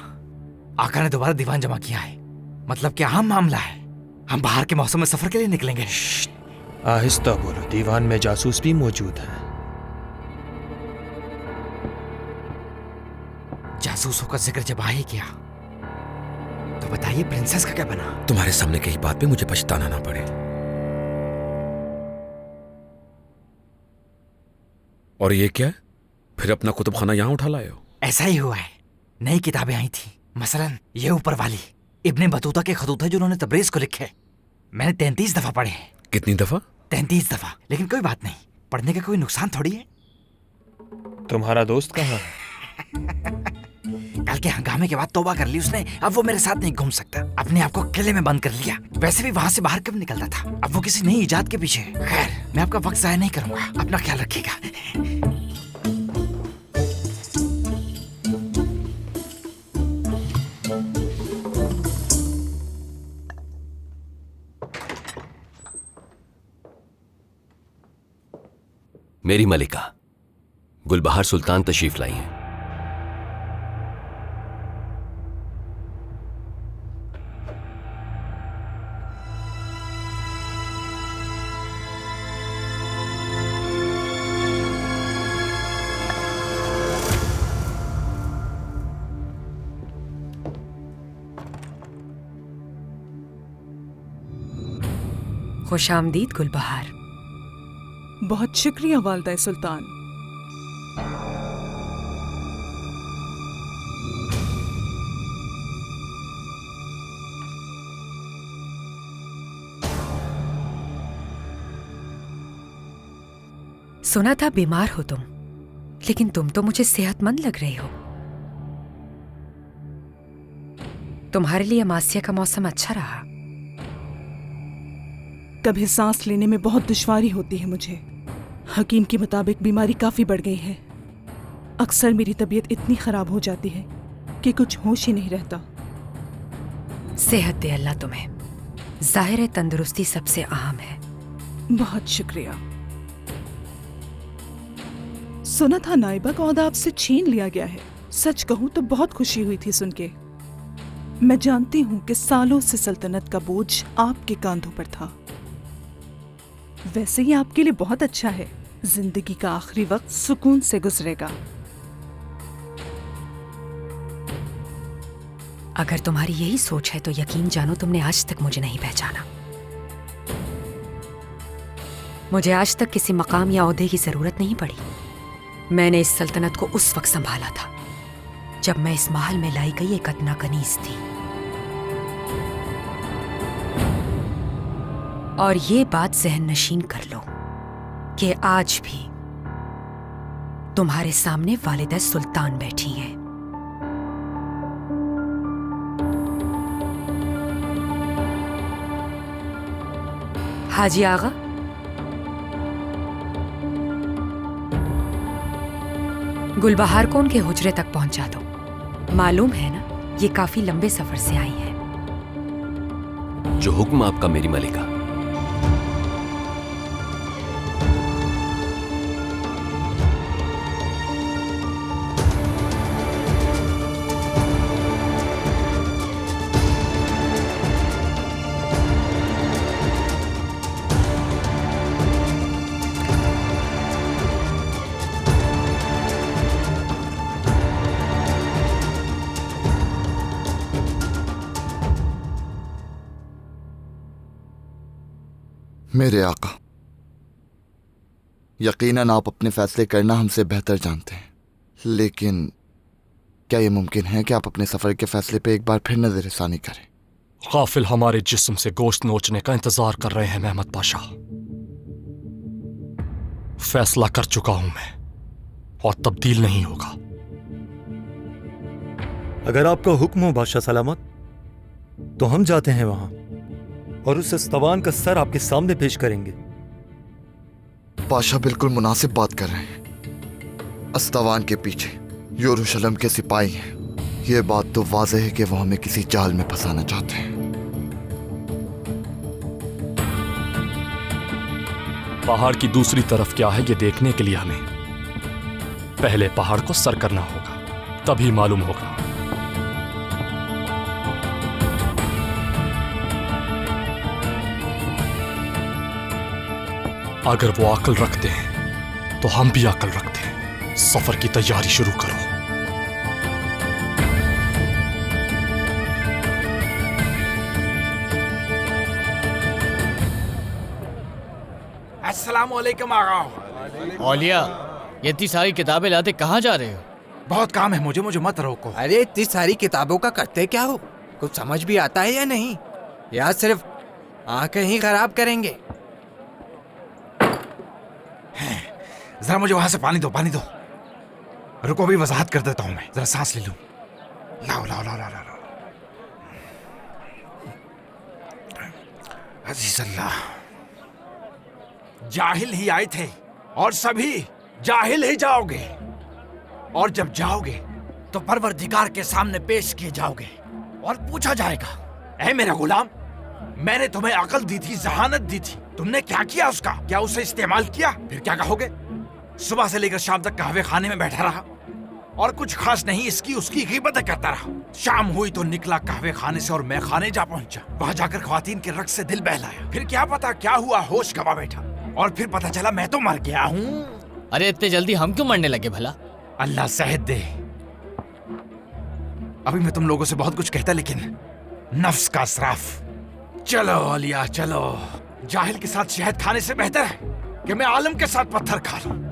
आका ने दोबारा दीवान जमा किया है। मतलब क्या अहम मामला है। हम बाहर के मौसम में सफर के लिए निकलेंगे। आहिस्ता बोलो, दीवान में जासूस भी मौजूद है। जासूसों का जिक्र जब आ ही किया तो बताइए प्रिंसेस का क्या बना? तुम्हारे सामने कही बात पे मुझे पछताना ना पड़े। और ये क्या है? फिर अपना कुतुबखाना यहां उठा लाए हो? ऐसा ही हुआ है। नई किताबें आई थी, मसलन ये ऊपर वाली इब्ने बतूता के खतूत है जो उन्होंने तबरेज को लिखे। मैंने 33 दफा पढ़े हैं। कितनी दफा? 33 दफा। लेकिन कोई बात नहीं, पढ़ने का कोई नुकसान थोड़ी है। तुम्हारा दोस्त कहाँ है? कल के हंगामे के बाद तौबा कर ली उसने। अब वो मेरे साथ नहीं घूम सकता। अपने आप को किले में बंद कर लिया। वैसे भी वहां से बाहर कब निकलता था। अब वो किसी नई इजाद के पीछे। खैर, मैं आपका वक्त जाया नहीं करूंगा। अपना ख्याल रखिएगा। मेरी मलिका, गुलबहार सुल्तान तशरीफ लाई हैं। खुश आमदीद गुलबहार। बहुत शुक्रिया वालिदा सुल्तान। सुना था बीमार हो तुम, लेकिन तुम तो मुझे सेहतमंद लग रही हो। तुम्हारे लिए अमासिया का मौसम अच्छा रहा? कभी सांस लेने में बहुत दुश्वारी होती है मुझे। हकीम के मुताबिक बीमारी काफी बढ़ गई है। अक्सर मेरी तबीयत इतनी खराब हो जाती है कि कुछ होश ही नहीं रहता। सेहत दे अल्लाह तुम्हें। जाहिर है तंदुरुस्ती सबसे अहम है। बहुत शुक्रिया। सुना था नाइबा का ओहदा आपसे छीन लिया गया है। सच कहूं तो बहुत खुशी हुई थी सुन के। मैं जानती हूं कि सालों से सल्तनत का बोझ आपके कांधों पर था। वैसे ही आपके लिए बहुत अच्छा है। जिंदगी का आखिरी वक्त सुकून से गुजरेगा। अगर तुम्हारी यही सोच है तो यकीन जानो तुमने आज तक मुझे नहीं पहचाना। मुझे आज तक किसी मकाम या ओहदे की जरूरत नहीं पड़ी। मैंने इस सल्तनत को उस वक्त संभाला था जब मैं इस महल में लाई गई एक अदना कनीज थी। और ये बात ज़हन नशीन कर लो कि आज भी तुम्हारे सामने वालिदा सुल्तान बैठी हैं। हाजी आगा, गुलबहार को उनके हुजरे तक पहुंचा दो। मालूम है ना, ये काफी लंबे सफर से आई हैं। जो हुक्म आपका मेरी मलिका। मेरे आका, यकीनन आप अपने फैसले करना हमसे बेहतर जानते हैं, लेकिन क्या यह मुमकिन है कि आप अपने सफर के फैसले पे एक बार फिर नजरसानी करें? काफिल हमारे जिस्म से गोश्त नोचने का इंतजार कर रहे हैं महमद पाशा। फैसला कर चुका हूं मैं और तब्दील नहीं होगा। अगर आपका हुक्म हो बादशाह सलामत, तो हम जाते हैं वहां और उस अस्तवान का सर आपके सामने पेश करेंगे। पाशा बिल्कुल मुनासिब बात कर रहे हैं। अस्तवान के पीछे यरूशलेम के सिपाही हैं। ये बात तो वाज़ेह है कि वो हमें किसी जाल में फंसाना चाहते हैं। पहाड़ की दूसरी तरफ क्या है ये देखने के लिए हमें पहले पहाड़ को सर करना होगा, तभी मालूम होगा। अगर वो अकल रखते हैं तो हम भी अकल रखते हैं। सफर की तैयारी शुरू करो। अस्सलाम वालेकुम आगा। औलिया, ये इतनी सारी किताबें लाते कहाँ जा रहे हो? बहुत काम है मुझे मत रोको। अरे इतनी सारी किताबों का करते क्या हो? कुछ समझ भी आता है या नहीं? या सिर्फ आंखें ही खराब करेंगे? जरा मुझे वहां से पानी दो। रुको, अभी वजाहत कर देता हूं मैं। जरा सांस ले लूं। लाओ। अजीज अल्लाह, जाहिल ही आए थे और सभी जाहिल ही जाओगे, और जब जाओगे तो परवरदिगार के सामने पेश किए जाओगे और पूछा जाएगा, ऐ मेरा गुलाम, मैंने तुम्हें अकल दी थी, जहानत दी थी, तुमने क्या किया उसका? क्या उसे इस्तेमाल किया? फिर क्या कहोगे? सुबह से लेकर शाम तक कहवे खाने में बैठा रहा और कुछ खास नहीं इसकी उसकी ग़ीबतें करता रहा। शाम हुई तो निकला कहवे खाने से और मैं खाने जा पहुंचा। वहां जाकर ख्वातीन के रक्स से दिल बहलाया। फिर क्या पता क्या हुआ, होश गवा बैठा और फिर पता चला मैं तो मर गया हूँ। अरे इतने जल्दी हम क्यों मरने लगे भला? अल्लाह सेहत दे। अभी मैं तुम लोगों से बहुत कुछ कहता, लेकिन नफ्स का असराफ। चलो औलिया चलो, जाहिल के साथ शहद खाने से बेहतर है कि मैं आलम के साथ पत्थर खा लूं।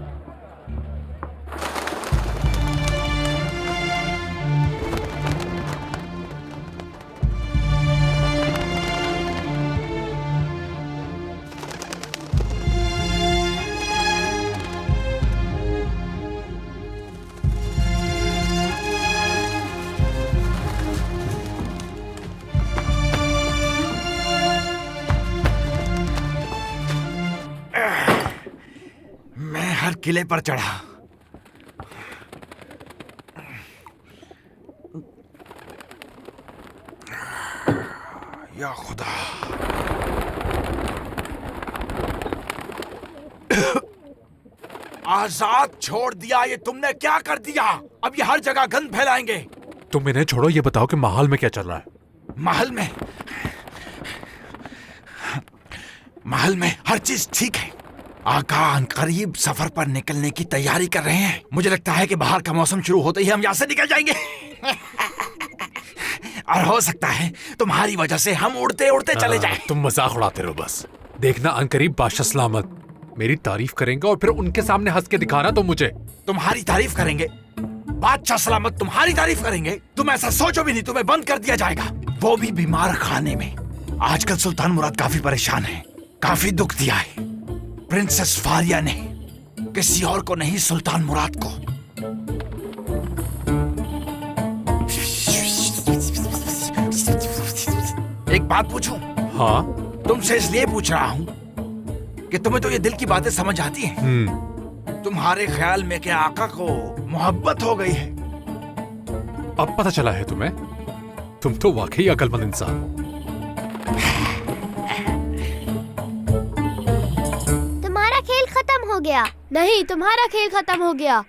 किले पर चढ़ा। या खुदा, आजाद छोड़ दिया। ये तुमने क्या कर दिया? अब ये हर जगह गंद फैलाएंगे। तुम इन्हें छोड़ो, ये बताओ कि महल में क्या चल रहा है? महल में हर चीज ठीक है। आका करीब सफर पर निकलने की तैयारी कर रहे हैं। मुझे लगता है कि बाहर का मौसम शुरू होते ही हम यहाँ से निकल जाएंगे। और हो सकता है तुम्हारी वजह से हम उड़ते उड़ते चले जाएं। तुम मजाक उड़ाते रहो बस। देखना अनकरीब बादशाह सलामत मेरी तारीफ करेंगे और फिर उनके सामने हंस के दिखाना तो मुझे। तुम्हारी तारीफ करेंगे? बादशाह सलामत तुम्हारी तारीफ करेंगे? तुम ऐसा सोचो भी नहीं, तुम्हें बंद कर दिया जाएगा, वो भी बीमार खाने में। आजकल सुल्तान मुराद काफी परेशान है, काफी दुख दिया है। प्रिंसेस फारिया ने, किसी और को नहीं, सुल्तान मुराद को। एक बात पूछूं? हाँ। तुमसे इसलिए पूछ रहा हूं कि तुम्हें तो ये दिल की बातें समझ आती हैं। तुम्हारे ख्याल में क्या आका को मोहब्बत हो गई है? अब पता चला है तुम्हें? तुम तो वाकई अकलमंद इंसान हो। तुम्हारा खेल खत्म हो गया। नहीं, तुम्हारा खेल खत्म हो गया।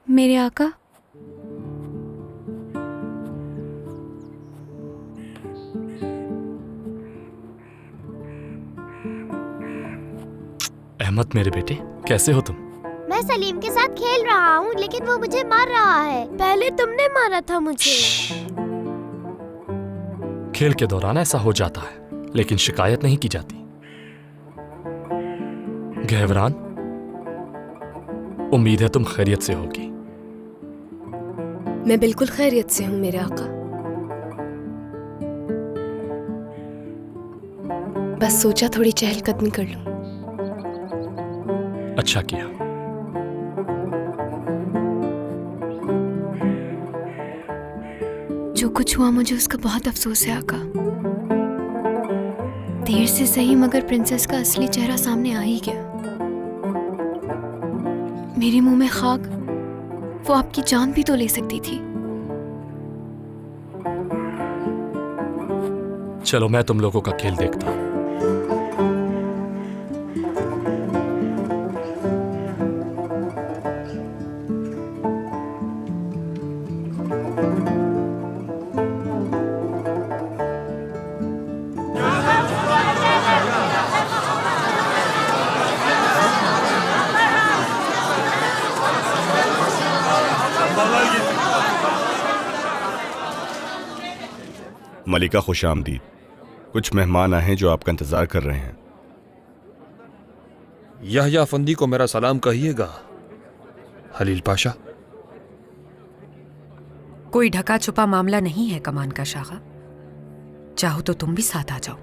मेरे आका, अहमद मेरे बेटे, कैसे हो तुम? मैं सलीम के साथ खेल रहा हूँ, लेकिन वो मुझे मार रहा है। पहले तुमने मारा था मुझे। खेल के दौरान ऐसा हो जाता है, लेकिन शिकायत नहीं की जाती। गहवरान, उम्मीद है तुम खैरियत से होगी। मैं बिल्कुल खैरियत से हूँ मेरे आका। बस सोचा थोड़ी चहलकदमी कर लूं। अच्छा किया। जो कुछ हुआ मुझे उसका बहुत अफसोस है आका। देर से सही मगर प्रिंसेस का असली चेहरा सामने आ ही गया। मेरे मुंह में खाक, वो आपकी जान भी तो ले सकती थी। चलो मैं तुम लोगों का खेल देखता हूं। मलिका खुश आमदीद। कुछ मेहमान आए हैं जो आपका इंतजार कर रहे हैं। यहया अफंदी को मेरा सलाम कहिएगा, हलील पाशा। कोई ढका छुपा मामला नहीं है कमान का शाखा। चाहो तो तुम भी साथ आ जाओ।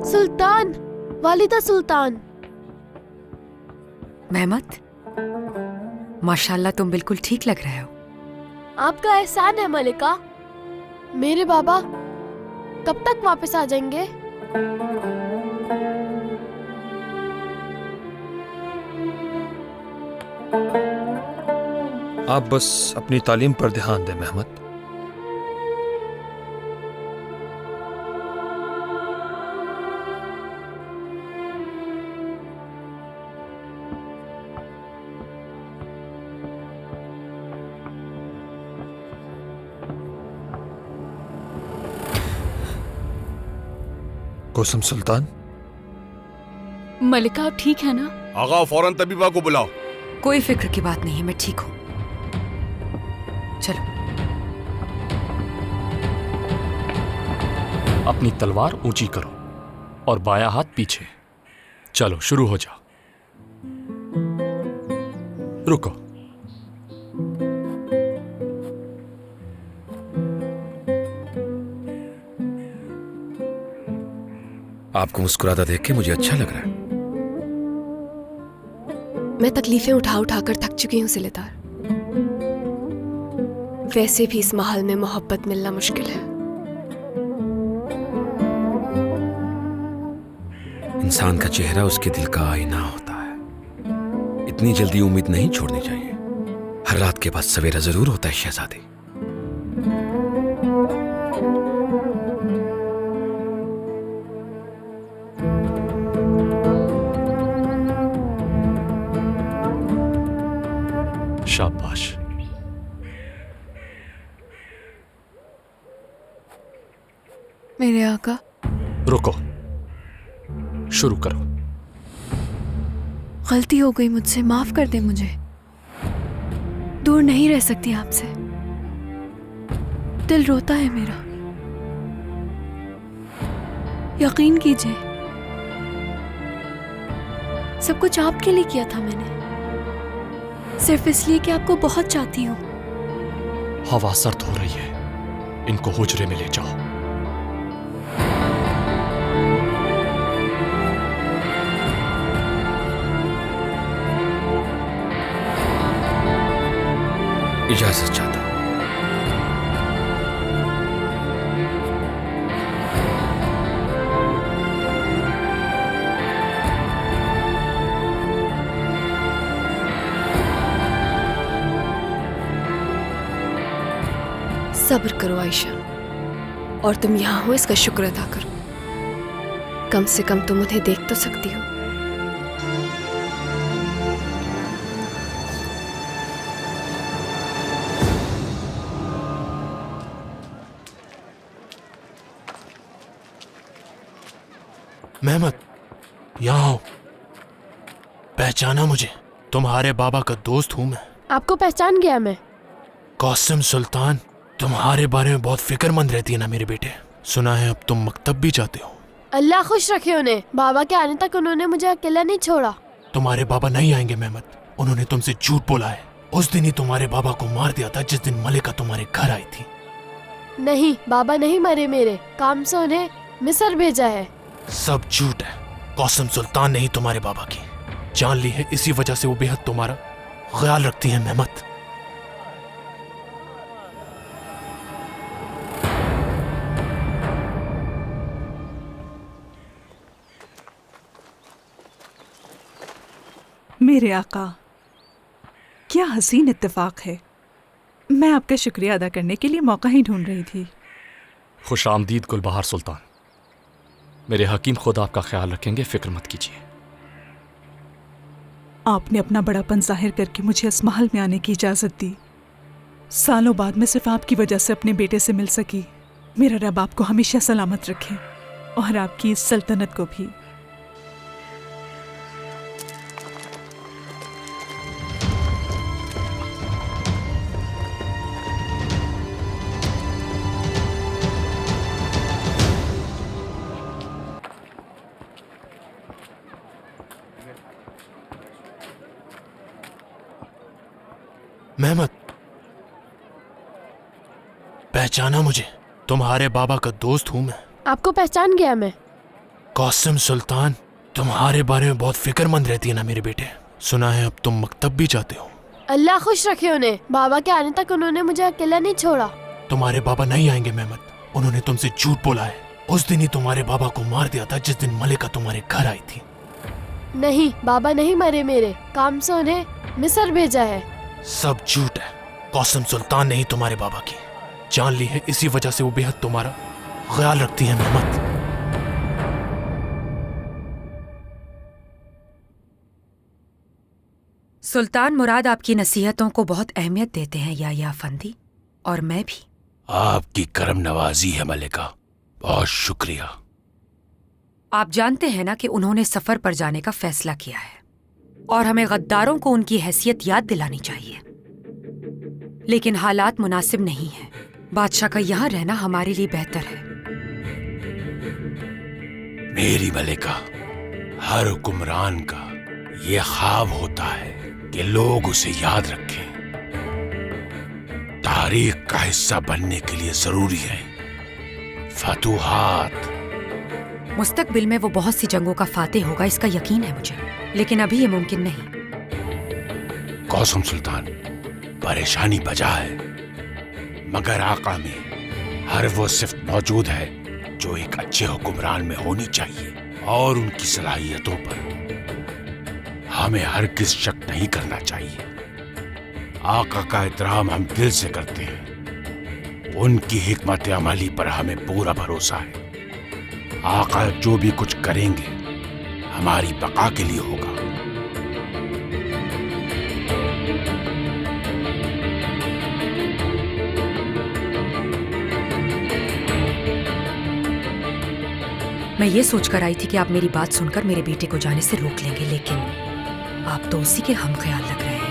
सुल्तान, वालिदा सुल्तान। मेहमत, माशाल्लाह तुम बिल्कुल ठीक लग रहे हो। आपका एहसान है मलिका। मेरे बाबा कब तक वापस आ जाएंगे? आप बस अपनी तालीम पर ध्यान दें मेहमत। कुसुम सुल्तान। मलिका, आप ठीक है ना? आगा, फौरन तबीबा को बुलाओ। कोई फिक्र की बात नहीं है, मैं ठीक हूं। चलो। अपनी तलवार ऊंची करो और बाया हाथ पीछे। चलो शुरू हो जाओ। रुको। आपको मुस्कुराता देख के मुझे अच्छा लग रहा है। मैं तकलीफें उठा उठा कर थक चुकी हूँ सिलेदार। वैसे भी इस महल में मोहब्बत मिलना मुश्किल है। इंसान का चेहरा उसके दिल का आईना होता है। इतनी जल्दी उम्मीद नहीं छोड़नी चाहिए। हर रात के बाद सवेरा जरूर होता है शहजादी। शाबाश। मेरे आका। रुको, शुरू करो। गलती हो गई मुझसे, माफ कर दे मुझे। दूर नहीं रह सकती आपसे, दिल रोता है मेरा। यकीन कीजिए, सब कुछ आपके लिए किया था मैंने, सिर्फ इसलिए कि आपको बहुत चाहती हूँ। हवा सर्द हो रही है, इनको हुजरे में ले जाओ। इजाजत चाहता हूं। सब्र करो आयशा, और तुम यहाँ हो इसका शुक्र अदा करो। कम से कम तुम उन्हें देख तो सकती हो। मेहमत, यहाँ आओ। पहचाना मुझे? तुम्हारे बाबा का दोस्त हूँ मैं। आपको पहचान गया मैं? कासिम सुल्तान, तुम्हारे बारे में बहुत फिक्रमंद रहती है ना मेरे बेटे। सुना है अब तुम मकतब भी जाते हो। अल्लाह खुश रखे उन्हें। बाबा के आने तक उन्होंने मुझे अकेला नहीं छोड़ा। तुम्हारे बाबा नहीं आएंगे मेहमत, उन्होंने तुमसे झूठ बोला है। उस दिन ही तुम्हारे बाबा को मार दिया था जिस दिन मलिका तुम्हारे घर आई थी। नहीं, बाबा नहीं मरे मेरे, काम से उन्हें मिस्र भेजा है। सब झूठ है। कासिम सुल्तान ने ही तुम्हारे बाबा की जान ली है, इसी वजह से वो बेहद तुम्हारा ख्याल रखती है मेहमत। मेरे आका, क्या हसीन इत्तेफाक है। मैं आपका शुक्रिया अदा करने के लिए मौका ही ढूंढ रही थी। खुश आमदीद गुलबहार सुल्तान। मेरे हकीम खुद आपका ख्याल रखेंगे, फिक्र मत कीजिए। आपने अपना बड़ापन जाहिर करके मुझे इस महल में आने की इजाजत दी। सालों बाद मैं सिर्फ आपकी वजह से अपने बेटे से मिल सकी। मेरा रब आपको हमेशा सलामत रखे और आपकी इस सल्तनत को भी। मेहमत, पहचाना मुझे? तुम्हारे बाबा का दोस्त हूँ मैं। आपको पहचान गया मैं? कासिम सुल्तान, तुम्हारे बारे में बहुत फिक्रमंद रहती है ना मेरे बेटे। सुना है अब तुम मकतब भी जाते हो। अल्लाह खुश रखे उन्हें। बाबा के आने तक उन्होंने मुझे अकेला नहीं छोड़ा। तुम्हारे बाबा नहीं आएंगे मेहमत, उन्होंने तुमसे झूठ बोला है। उस दिन ही तुम्हारे बाबा को मार दिया था जिस दिन मलिका तुम्हारे घर आई थी। नहीं, बाबा नहीं मरे मेरे, काम से उन्हें मिस्र भेजा है। सब झूठ है। कासिम सुल्तान ने ही तुम्हारे बाबा की जान ली है, इसी वजह से वो बेहद तुम्हारा ख्याल रखती है मेहमत। सुल्तान मुराद आपकी नसीहतों को बहुत अहमियत देते हैं या फंदी, और मैं भी। आपकी करम नवाजी है मलिका, बहुत शुक्रिया। आप जानते हैं ना कि उन्होंने सफर पर जाने का फैसला किया है और हमें गद्दारों को उनकी हैसियत याद दिलानी चाहिए। लेकिन हालात मुनासिब नहीं है। बादशाह का यहाँ रहना हमारे लिए बेहतर है। मेरी मलिका, हर हुक्मरान का ये ख्वाब होता है कि लोग उसे याद रखें। तारीख का हिस्सा बनने के लिए जरूरी है फतूहात। मुस्तकबिल में वो बहुत सी जंगों का फातेह होगा, इसका यकीन है मुझे, लेकिन अभी ये मुमकिन नहीं। कासिम सुल्तान, परेशानी बजा है, मगर आका में हर वो सिफ्त मौजूद है जो एक अच्छे हुक्मरान में होनी चाहिए, और उनकी सलाहियतों पर हमें हरगिज़ शक नहीं करना चाहिए। आका का एहतराम हम दिल से करते हैं, उनकी हिकमत अमली पर हमें पूरा भरोसा है। आका जो भी कुछ करेंगे हमारी बका के लिए होगा। मैं ये सोचकर आई थी कि आप मेरी बात सुनकर मेरे बेटे को जाने से रोक लेंगे, लेकिन आप तो उसी के हम ख्याल लग रहे हैं।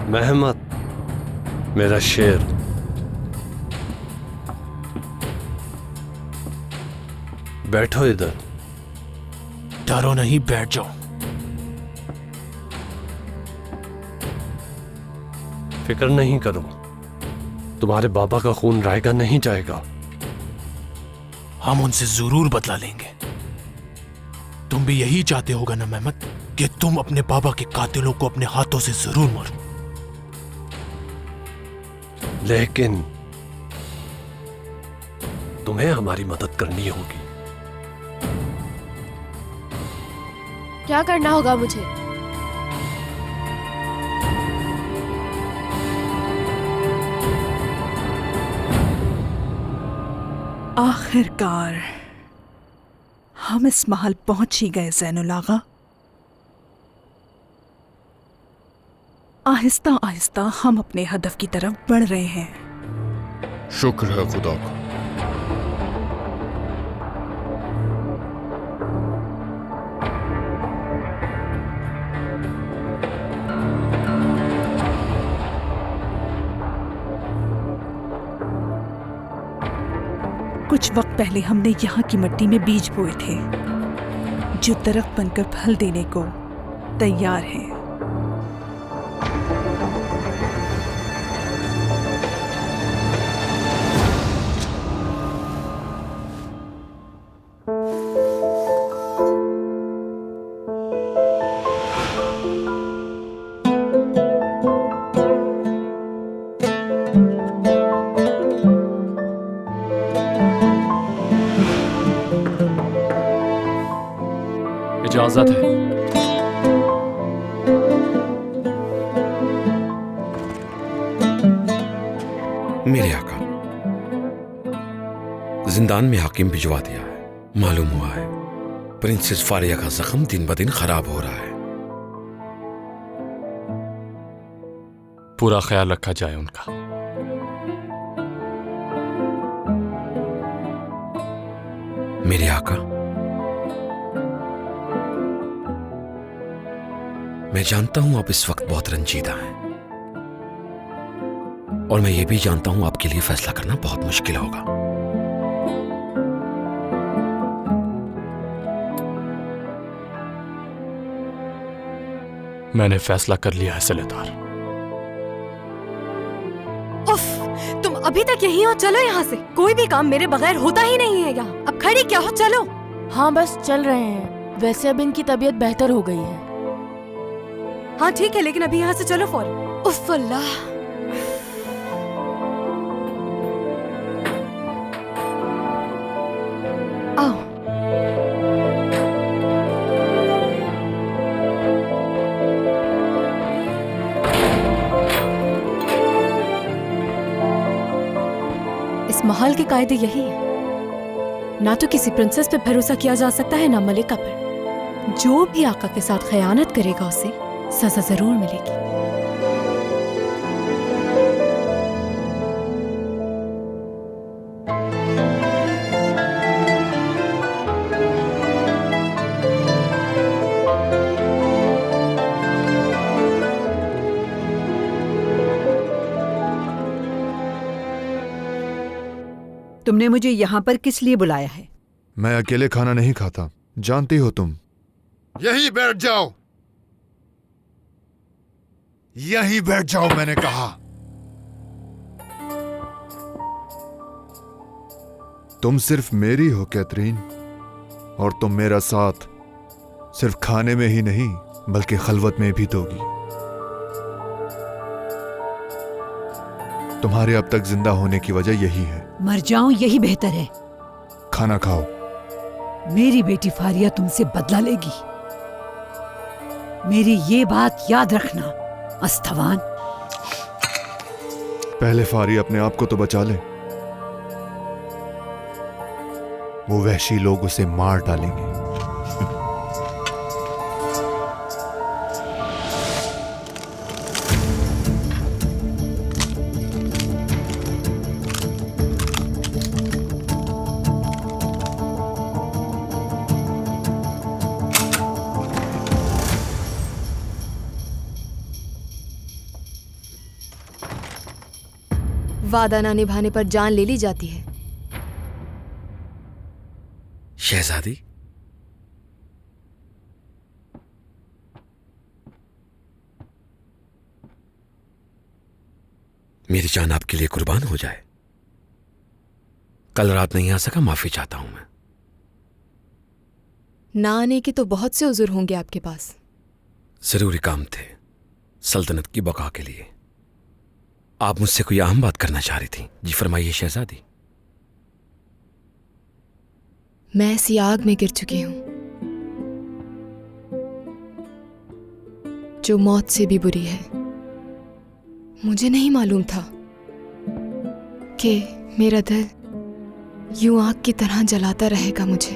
महमद, मेरा शेर, बैठो इधर। डरो नहीं, बैठ जाओ। फिक्र नहीं करो, तुम्हारे बाबा का खून रायगा नहीं जाएगा। हम उनसे जरूर बदला लेंगे। तुम भी यही चाहते होगा ना महमद, कि तुम अपने बाबा के कातिलों को अपने हाथों से जरूर मारो। लेकिन तुम्हें हमारी मदद करनी होगी। क्या करना होगा मुझे? आखिरकार हम इस महल पहुंच ही गए ज़ैनुल आगा। आहिस्ता आहिस्ता हम अपने हदफ की तरफ बढ़ रहे हैं। शुक्र है खुदा का। कुछ वक्त पहले हमने यहाँ की मिट्टी में बीज बोए थे, जो दरख्त बनकर फल देने को तैयार हैं। इजाजत है। मेरे आका, जिंदान में हाकिम भिजवा दिया है। मालूम हुआ है प्रिंसेस फारिया का जख्म दिन ब दिन खराब हो रहा है। पूरा ख्याल रखा जाए उनका। मेरे आका, मैं जानता हूं आप इस वक्त बहुत रंजीदा हैं, और मैं ये भी जानता हूं आपके लिए फैसला करना बहुत मुश्किल होगा। मैंने फैसला कर लिया है सलेदार। उफ, तुम अभी तक यहीं हो? चलो यहाँ से। कोई भी काम मेरे बगैर होता ही नहीं है यहाँ। अब खड़ी क्या हो? चलो। हाँ, बस चल रहे हैं। वैसे अब इनकी तबीयत बेहतर हो गई है। हाँ ठीक है, लेकिन अभी यहाँ से चलो फौरन। उफ अल्लाह। आओ। इस महल के कायदे यही है। ना तो किसी प्रिंसेस पे भरोसा किया जा सकता है, ना मलिका पर। जो भी आका के साथ खयानत करेगा उसे सजा जरूर मिलेगी। तुमने मुझे यहाँ पर किस लिए बुलाया है? मैं अकेले खाना नहीं खाता, जानती हो तुम। यहीं बैठ जाओ, यहीं बैठ जाओ, मैंने कहा। तुम सिर्फ मेरी हो कैथरीन, और तुम मेरा साथ सिर्फ खाने में ही नहीं बल्कि खलवत में भी दोगी। तुम्हारे अब तक जिंदा होने की वजह यही है। मर जाऊं यही बेहतर है। खाना खाओ। मेरी बेटी फारिया तुमसे बदला लेगी, मेरी ये बात याद रखना अस्तवान। पहले फारी अपने आप को तो बचा ले, वो वहशी लोग उसे मार डालेंगे। वादा ना निभाने पर जान ले ली जाती है। शहजादी, मेरी जान आपके लिए कुर्बान हो जाए। कल रात नहीं आ सका, माफी चाहता हूं मैं। ना आने के तो बहुत से उज़ुर होंगे आपके पास। जरूरी काम थे, सल्तनत की बका के लिए। आप मुझसे कोई अहम बात करना चाह रही थी। जी फरमाइए शहजादी। मैं ऐसी आग में गिर चुकी हूं जो मौत से भी बुरी है। मुझे नहीं मालूम था कि मेरा दिल यूं आग की तरह जलाता रहेगा मुझे।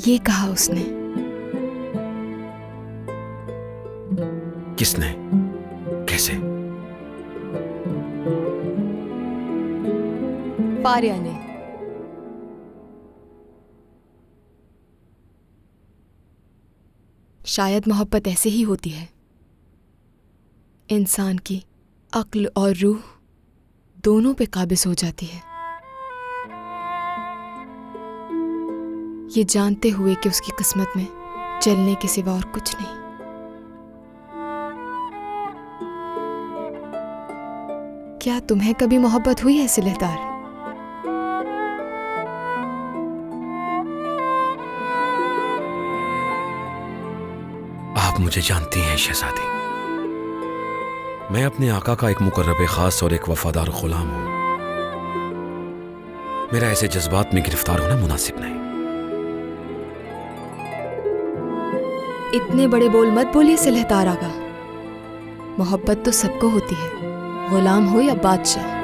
ये कहा उसने। किसने? कैसे? फारिया ने। शायद मोहब्बत ऐसे ही होती है, इंसान की अक्ल और रूह दोनों पे काबिज हो जाती है, ये जानते हुए कि उसकी किस्मत में जलने के सिवा और कुछ नहीं। क्या तुम्हें कभी मोहब्बत हुई है सिलहदार? आप मुझे जानती हैं शहजादी, मैं अपने आका का एक मुकर्रब खास और एक वफादार गुलाम हूं। मेरा ऐसे जज्बात में गिरफ्तार होना मुनासिब नहीं। इतने बड़े बोल मत बोलिए सिलहदार आगा। मोहब्बत तो सबको होती है, गुलाम हो या बादशाह।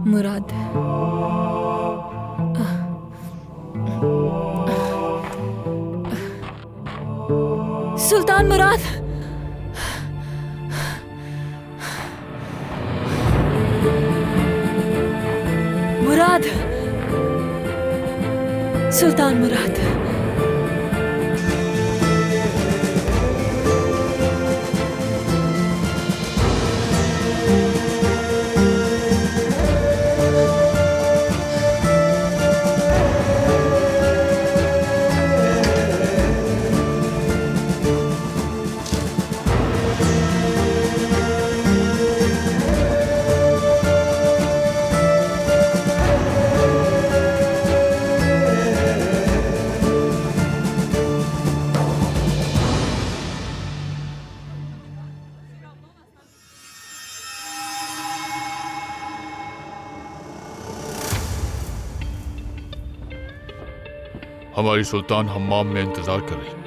मुराद, सुल्तान मुराद, मुराद, सुल्तान मुराद। हमारी सुल्तान हम्माम में इंतजार कर रही।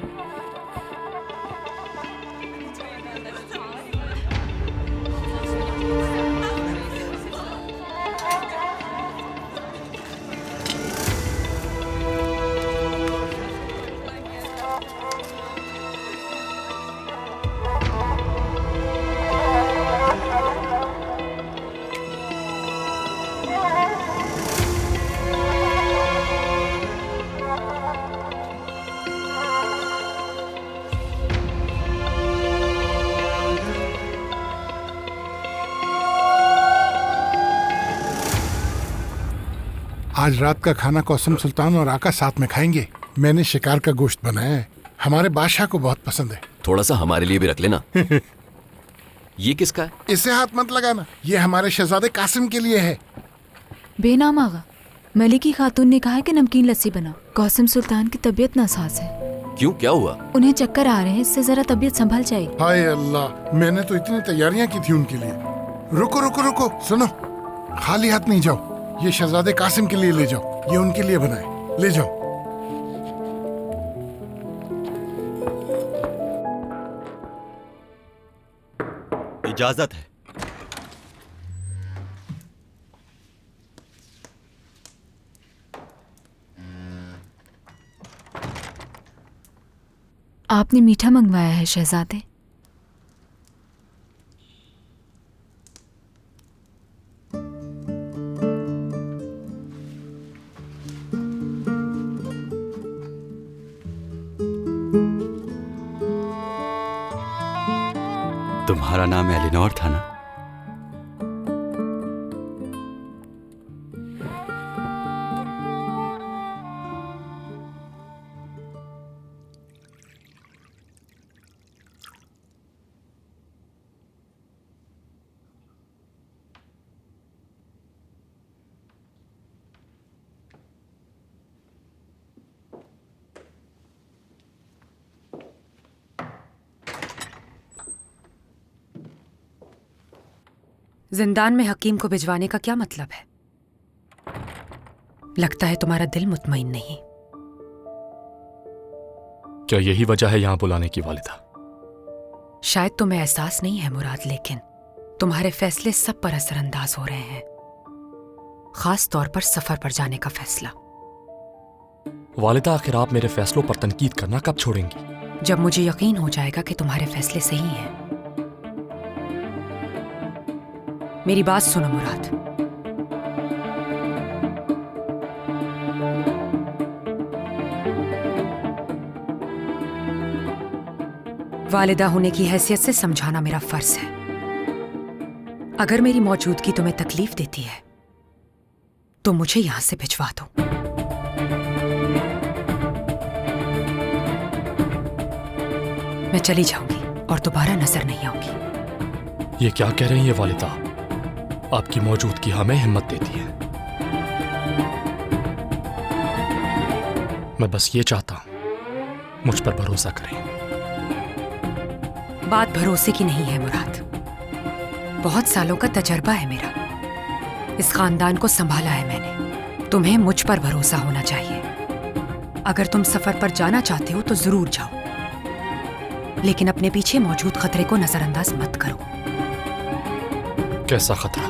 आज रात का खाना कौसम सुल्तान और आका साथ में खाएंगे। मैंने शिकार का गोश्त बनाया है, हमारे बादशाह को बहुत पसंद है। थोड़ा सा हमारे लिए भी रख लेना। ये किसका है? इसे हाथ मत लगाना, ये हमारे शहजादे कासिम के लिए है। बेनाम आगा, मलिकी खातून ने कहा है कि नमकीन लस्सी बना। कौसम सुल्तान की तबीयत नासाज है। क्यों, क्या हुआ? उन्हें चक्कर आ रहे हैं, इससे जरा तबीयत संभल जाए। हाय अल्लाह, मैंने तो इतनी तैयारियां की थी उनके लिए। रुको रुको रुको, सुनो, खाली हाथ नहीं जाओ। ये शहजादे कासिम के लिए ले जाओ, ये उनके लिए बनाए, ले जाओ। इजाजत है। आपने मीठा मंगवाया है शहजादे। तुम्हारा नाम एलिनोर था ना? जिंदान में हकीम को भिजवाने का क्या मतलब है? लगता है तुम्हारा दिल मुतमईन नहीं। क्या यही वजह है यहां बुलाने की वालिदा? शायद तुम्हें एहसास नहीं है मुराद, लेकिन तुम्हारे फैसले सब पर असरअंदाज हो रहे हैं, खास तौर पर सफर पर जाने का फैसला। वालिदा, आखिर आप मेरे फैसलों पर तनकीद करना कब छोड़ेंगी? जब मुझे यकीन हो जाएगा कि तुम्हारे फैसले सही हैं। मेरी बात सुनो मुराद, वालिदा होने की हैसियत से समझाना मेरा फर्ज है। अगर मेरी मौजूदगी तुम्हें तकलीफ देती है तो मुझे यहां से भिजवा दो। मैं चली जाऊंगी और दोबारा नजर नहीं आऊंगी। ये क्या कह रही है वालिदा? आपकी मौजूदगी हमें हिम्मत देती है। मैं बस ये चाहता हूं मुझ पर भरोसा करें। बात भरोसे की नहीं है मुराद, बहुत सालों का तजर्बा है मेरा, इस खानदान को संभाला है मैंने। तुम्हें मुझ पर भरोसा होना चाहिए। अगर तुम सफर पर जाना चाहते हो तो जरूर जाओ, लेकिन अपने पीछे मौजूद खतरे को नजरअंदाज मत करो। कैसा खतरा?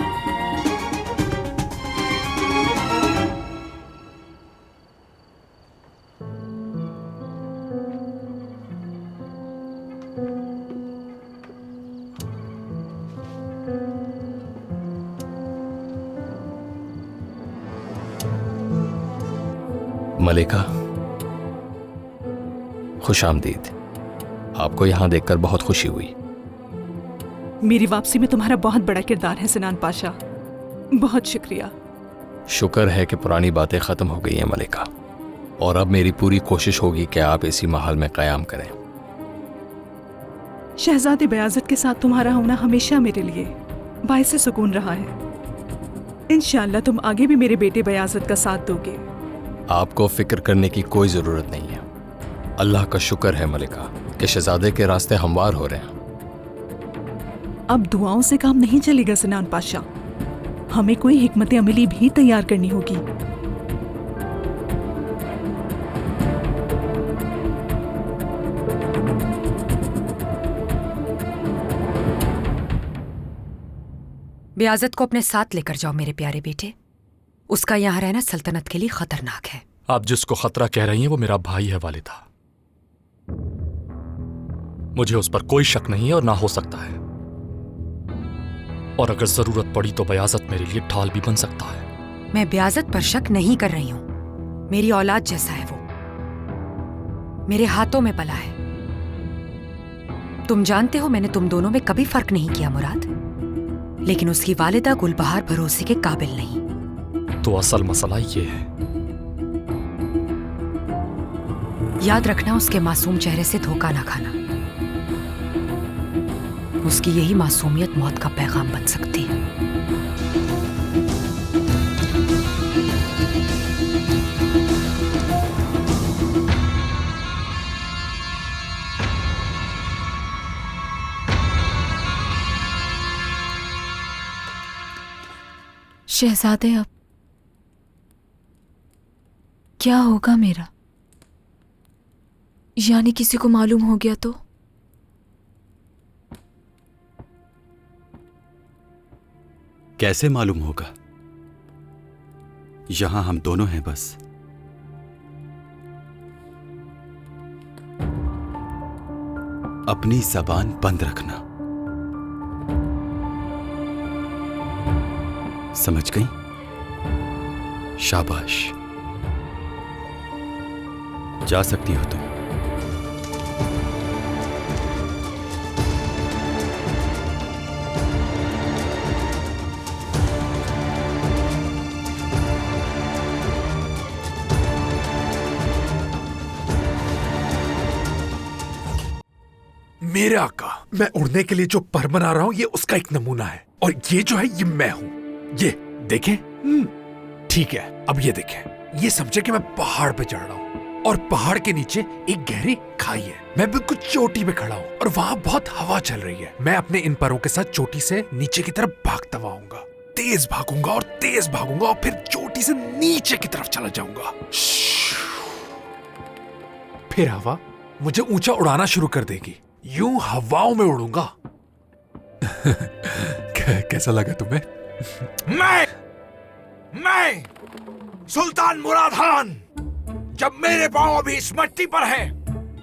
मलिका, खुश आमदीद। आपको यहां देखकर बहुत खुशी हुई। मेरी वापसी में तुम्हारा बहुत बड़ा किरदार है सिनान पाशा, बहुत शुक्रिया। शुक्र है कि पुरानी बातें खत्म हो गई हैं मलिका, और अब मेरी पूरी कोशिश होगी कि आप इसी महल में कयाम करें। शहजादे बयाज़त के साथ तुम्हारा होना हमेशा मेरे लिए बाइस सुकून रहा है। इंशाअल्लाह तुम आगे भी मेरे बेटे बयाज़त का साथ दोगे। आपको फिक्र करने की कोई जरूरत नहीं है। अल्लाह का शुक्र है मलिका कि शहजादे के रास्ते हमवार हो रहे हैं। अब दुआओं से काम नहीं चलेगा सिनान पाशा, हमें कोई हिकमत अमली भी तैयार करनी होगी। बयाज़त को अपने साथ लेकर जाओ मेरे प्यारे बेटे। उसका यहाँ रहना सल्तनत के लिए खतरनाक है। आप जिसको खतरा कह रही हैं वो मेरा भाई है वालिदा। मुझे उस पर कोई शक नहीं है और ना हो सकता है, और अगर जरूरत पड़ी तो बयाज़त मेरे लिए ढाल भी बन सकता है। मैं बयाज़त पर शक नहीं कर रही हूं। मेरी औलाद जैसा है वो, मेरे हाथों में पला है। तुम जानते हो मैंने तुम दोनों में कभी फर्क नहीं किया मुराद, लेकिन उसकी वालिदा गुलबहार भरोसे के काबिल नहीं। तो असल मसला ये है। याद रखना, उसके मासूम चेहरे से धोखा ना खाना। उसकी यही मासूमियत मौत का पैगाम बन सकती है। शहजादे, अब क्या होगा मेरा? यानी किसी को मालूम हो गया तो? कैसे मालूम होगा? यहां हम दोनों हैं बस। अपनी जबान बंद रखना, समझ गई? शाबाश, जा सकती हो तुम। मेरे आका, मैं उड़ने के लिए जो पर बना रहा हूं ये उसका एक नमूना है, और ये जो है ये मैं हूं। ये देखें। ठीक है, अब ये देखें। ये समझे कि मैं पहाड़ पे चढ़ रहा हूं और पहाड़ के नीचे एक गहरी खाई है। मैं बिल्कुल चोटी पे खड़ा हूं और वहां बहुत हवा चल रही है। मैं अपने इन परों के साथ चोटी से नीचे की तरफ भागता हुआ आऊंगा। तेज भागूंगा और तेज भागूंगा और फिर चोटी से नीचे की तरफ चला जाऊंगा। फिर हवा मुझे ऊंचा उड़ाना शुरू कर देगी। यूं हवाओं में उड़ूंगा। कैसा लगा तुम्हें? मैं सुल्तान मुराद खान, जब मेरे पांव अभी इस मिट्टी पर है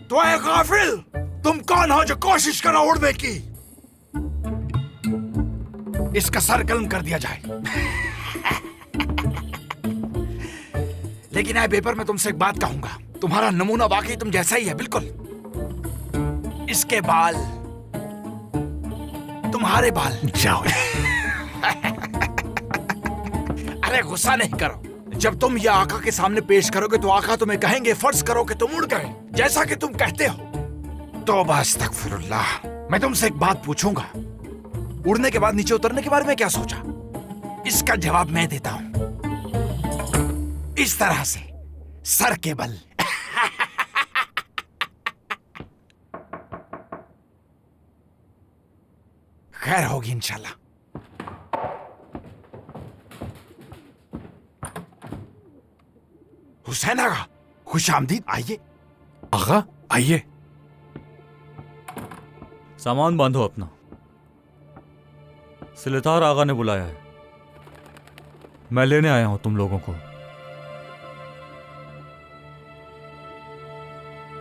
तो ऐ गाफिल, तुम कौन हो जो कोशिश करो उड़ने की? इसका सर कलम कर दिया जाए। लेकिन ऐ बेपर, मैं तुमसे एक बात कहूंगा। तुम्हारा नमूना वाकई तुम जैसा ही है, बिल्कुल। इसके बाल तुम्हारे बाल। जाओ। अरे गुस्सा नहीं करो। जब तुम ये आका के सामने पेश करोगे तो आका तुम्हें कहेंगे, फर्ज करो कि तुम उड़ गए जैसा कि तुम कहते हो। तौबा अस्तगफिरुल्लाह। मैं तुमसे एक बात पूछूंगा, उड़ने के बाद नीचे उतरने के बारे में क्या सोचा? इसका जवाब मैं देता हूं, इस तरह से, सर के बल। खैर होगी इंशाल्लाह। हुसैन आगा, खुश आमदीद। आइए आगा, आइए। सामान बांधो अपना, सिलतार आगा ने बुलाया है। मैं लेने आया हूं तुम लोगों को।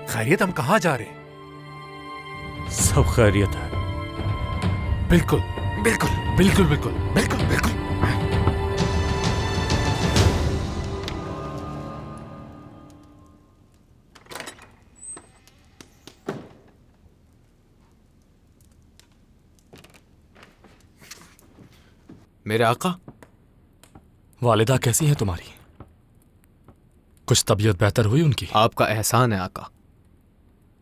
खैरियत? हम कहां जा रहे? सब खैरियत है। बिल्कुल बिल्कुल बिल्कुल बिल्कुल बिल्कुल बिल्कुल। मेरे आका, वालिदा कैसी हैं तुम्हारी? कुछ तबीयत बेहतर हुई उनकी? आपका एहसान है आका,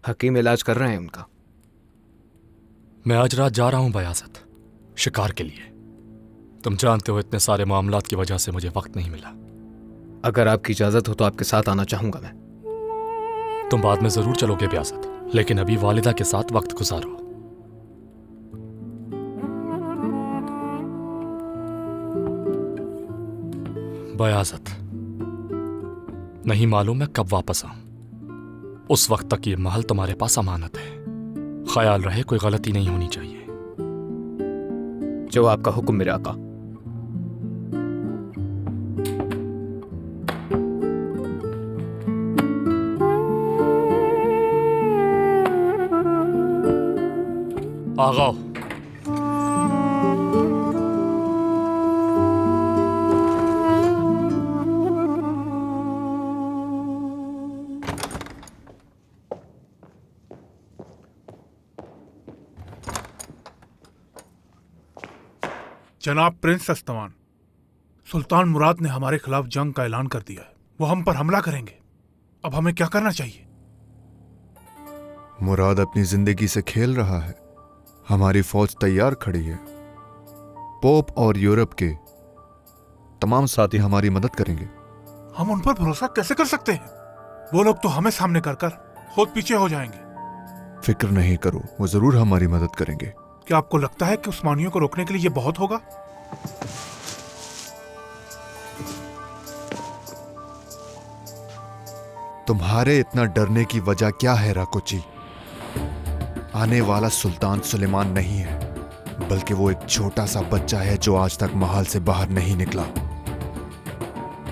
हकीम इलाज कर रहे हैं उनका। मैं आज रात जा रहा हूं बयासत, शिकार के लिए। तुम जानते हो इतने सारे मामलात की वजह से मुझे वक्त नहीं मिला। अगर आपकी इजाजत हो तो आपके साथ आना चाहूंगा मैं। तुम बाद में जरूर चलोगे बयासत, लेकिन अभी वालिदा के साथ वक्त गुजारो। बयासत, नहीं मालूम मैं कब वापस आऊं। उस वक्त तक ये महल तुम्हारे पास अमानत है। ख्याल रहे कोई गलती नहीं होनी चाहिए। जो आपका हुक्म मेरे आका। आगा, जनाब प्रिंस अस्तवान, सुल्तान मुराद ने हमारे खिलाफ जंग का ऐलान कर दिया है। वो हम पर हमला करेंगे। अब हमें क्या करना चाहिए? मुराद अपनी जिंदगी से खेल रहा है। हमारी फौज तैयार खड़ी है। पोप और यूरोप के तमाम साथी हमारी मदद करेंगे। हम उन पर भरोसा कैसे कर सकते हैं? वो लोग तो हमें सामने कर कर खुद पीछे हो जाएंगे। फिक्र नहीं करो, वो जरूर हमारी मदद करेंगे। क्या आपको लगता है कि उस्मानियों को रोकने के लिए ये बहुत होगा? तुम्हारे इतना डरने की वजह क्या है राकोची? आने वाला सुल्तान सुलेमान नहीं है, बल्कि वो एक छोटा सा बच्चा है जो आज तक महल से बाहर नहीं निकला।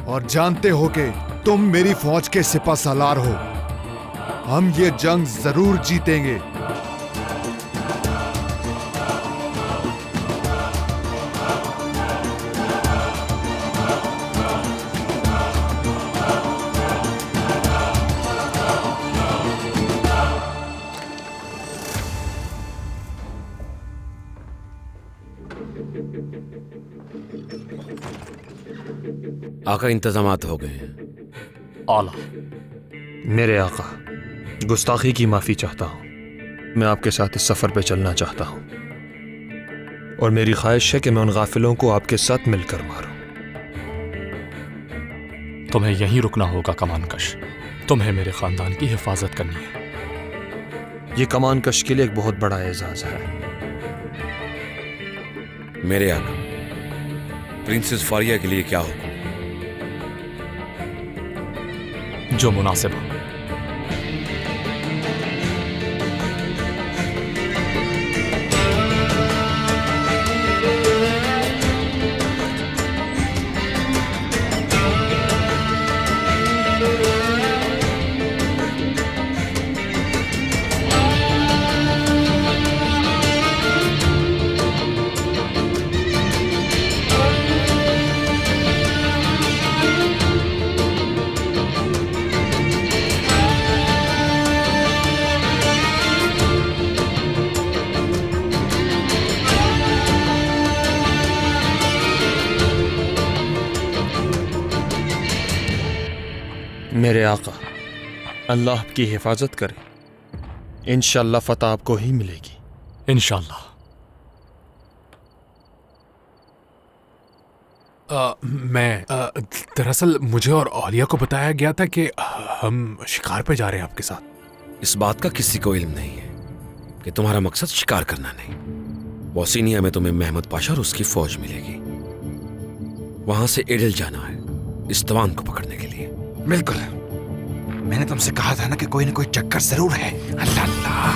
और जानते हो कि तुम मेरी फौज के सिपा सालार हो। हम ये जंग जरूर जीतेंगे। आका, इंतजामात हो गए हैं। आला। मेरे आका, गुस्ताखी की माफी चाहता हूं। मैं आपके साथ इस सफर पे चलना चाहता हूं, और मेरी ख्वाहिश है कि मैं उन गाफिलों को आपके साथ मिलकर मारूं। तुम्हें यहीं रुकना होगा कमानकश। तुम्हें मेरे खानदान की हिफाजत करनी है। ये कमानकश के लिए एक बहुत बड़ा एजाज है। मेरे आका, प्रिंसेस फारिया के लिए क्या हुक्म? जो मुनासिब हो। मेरे आका, अल्लाह आपकी हिफाजत करे। इंशाअल्लाह फतह आपको ही मिलेगी। इंशाअल्लाह। दरअसल मुझे और औलिया को बताया गया था कि हम शिकार पे जा रहे हैं आपके साथ। इस बात का किसी को इल्म नहीं है कि तुम्हारा मकसद शिकार करना नहीं। बोसिनिया में तुम्हें महमूद पाशा और उसकी फौज मिलेगी। वहां से एडल जाना है इस्तवान को पकड़ने के लिए। बिल्कुल, मैंने तुमसे कहा था ना कि कोई न कोई चक्कर जरूर है। अल्लाह अल्लाह।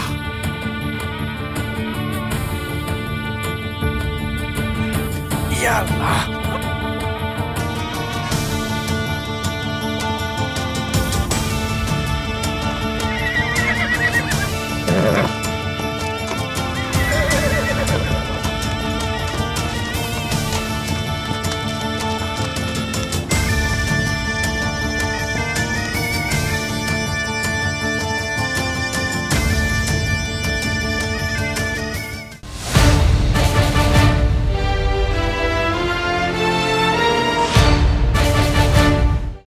या अल्लाह।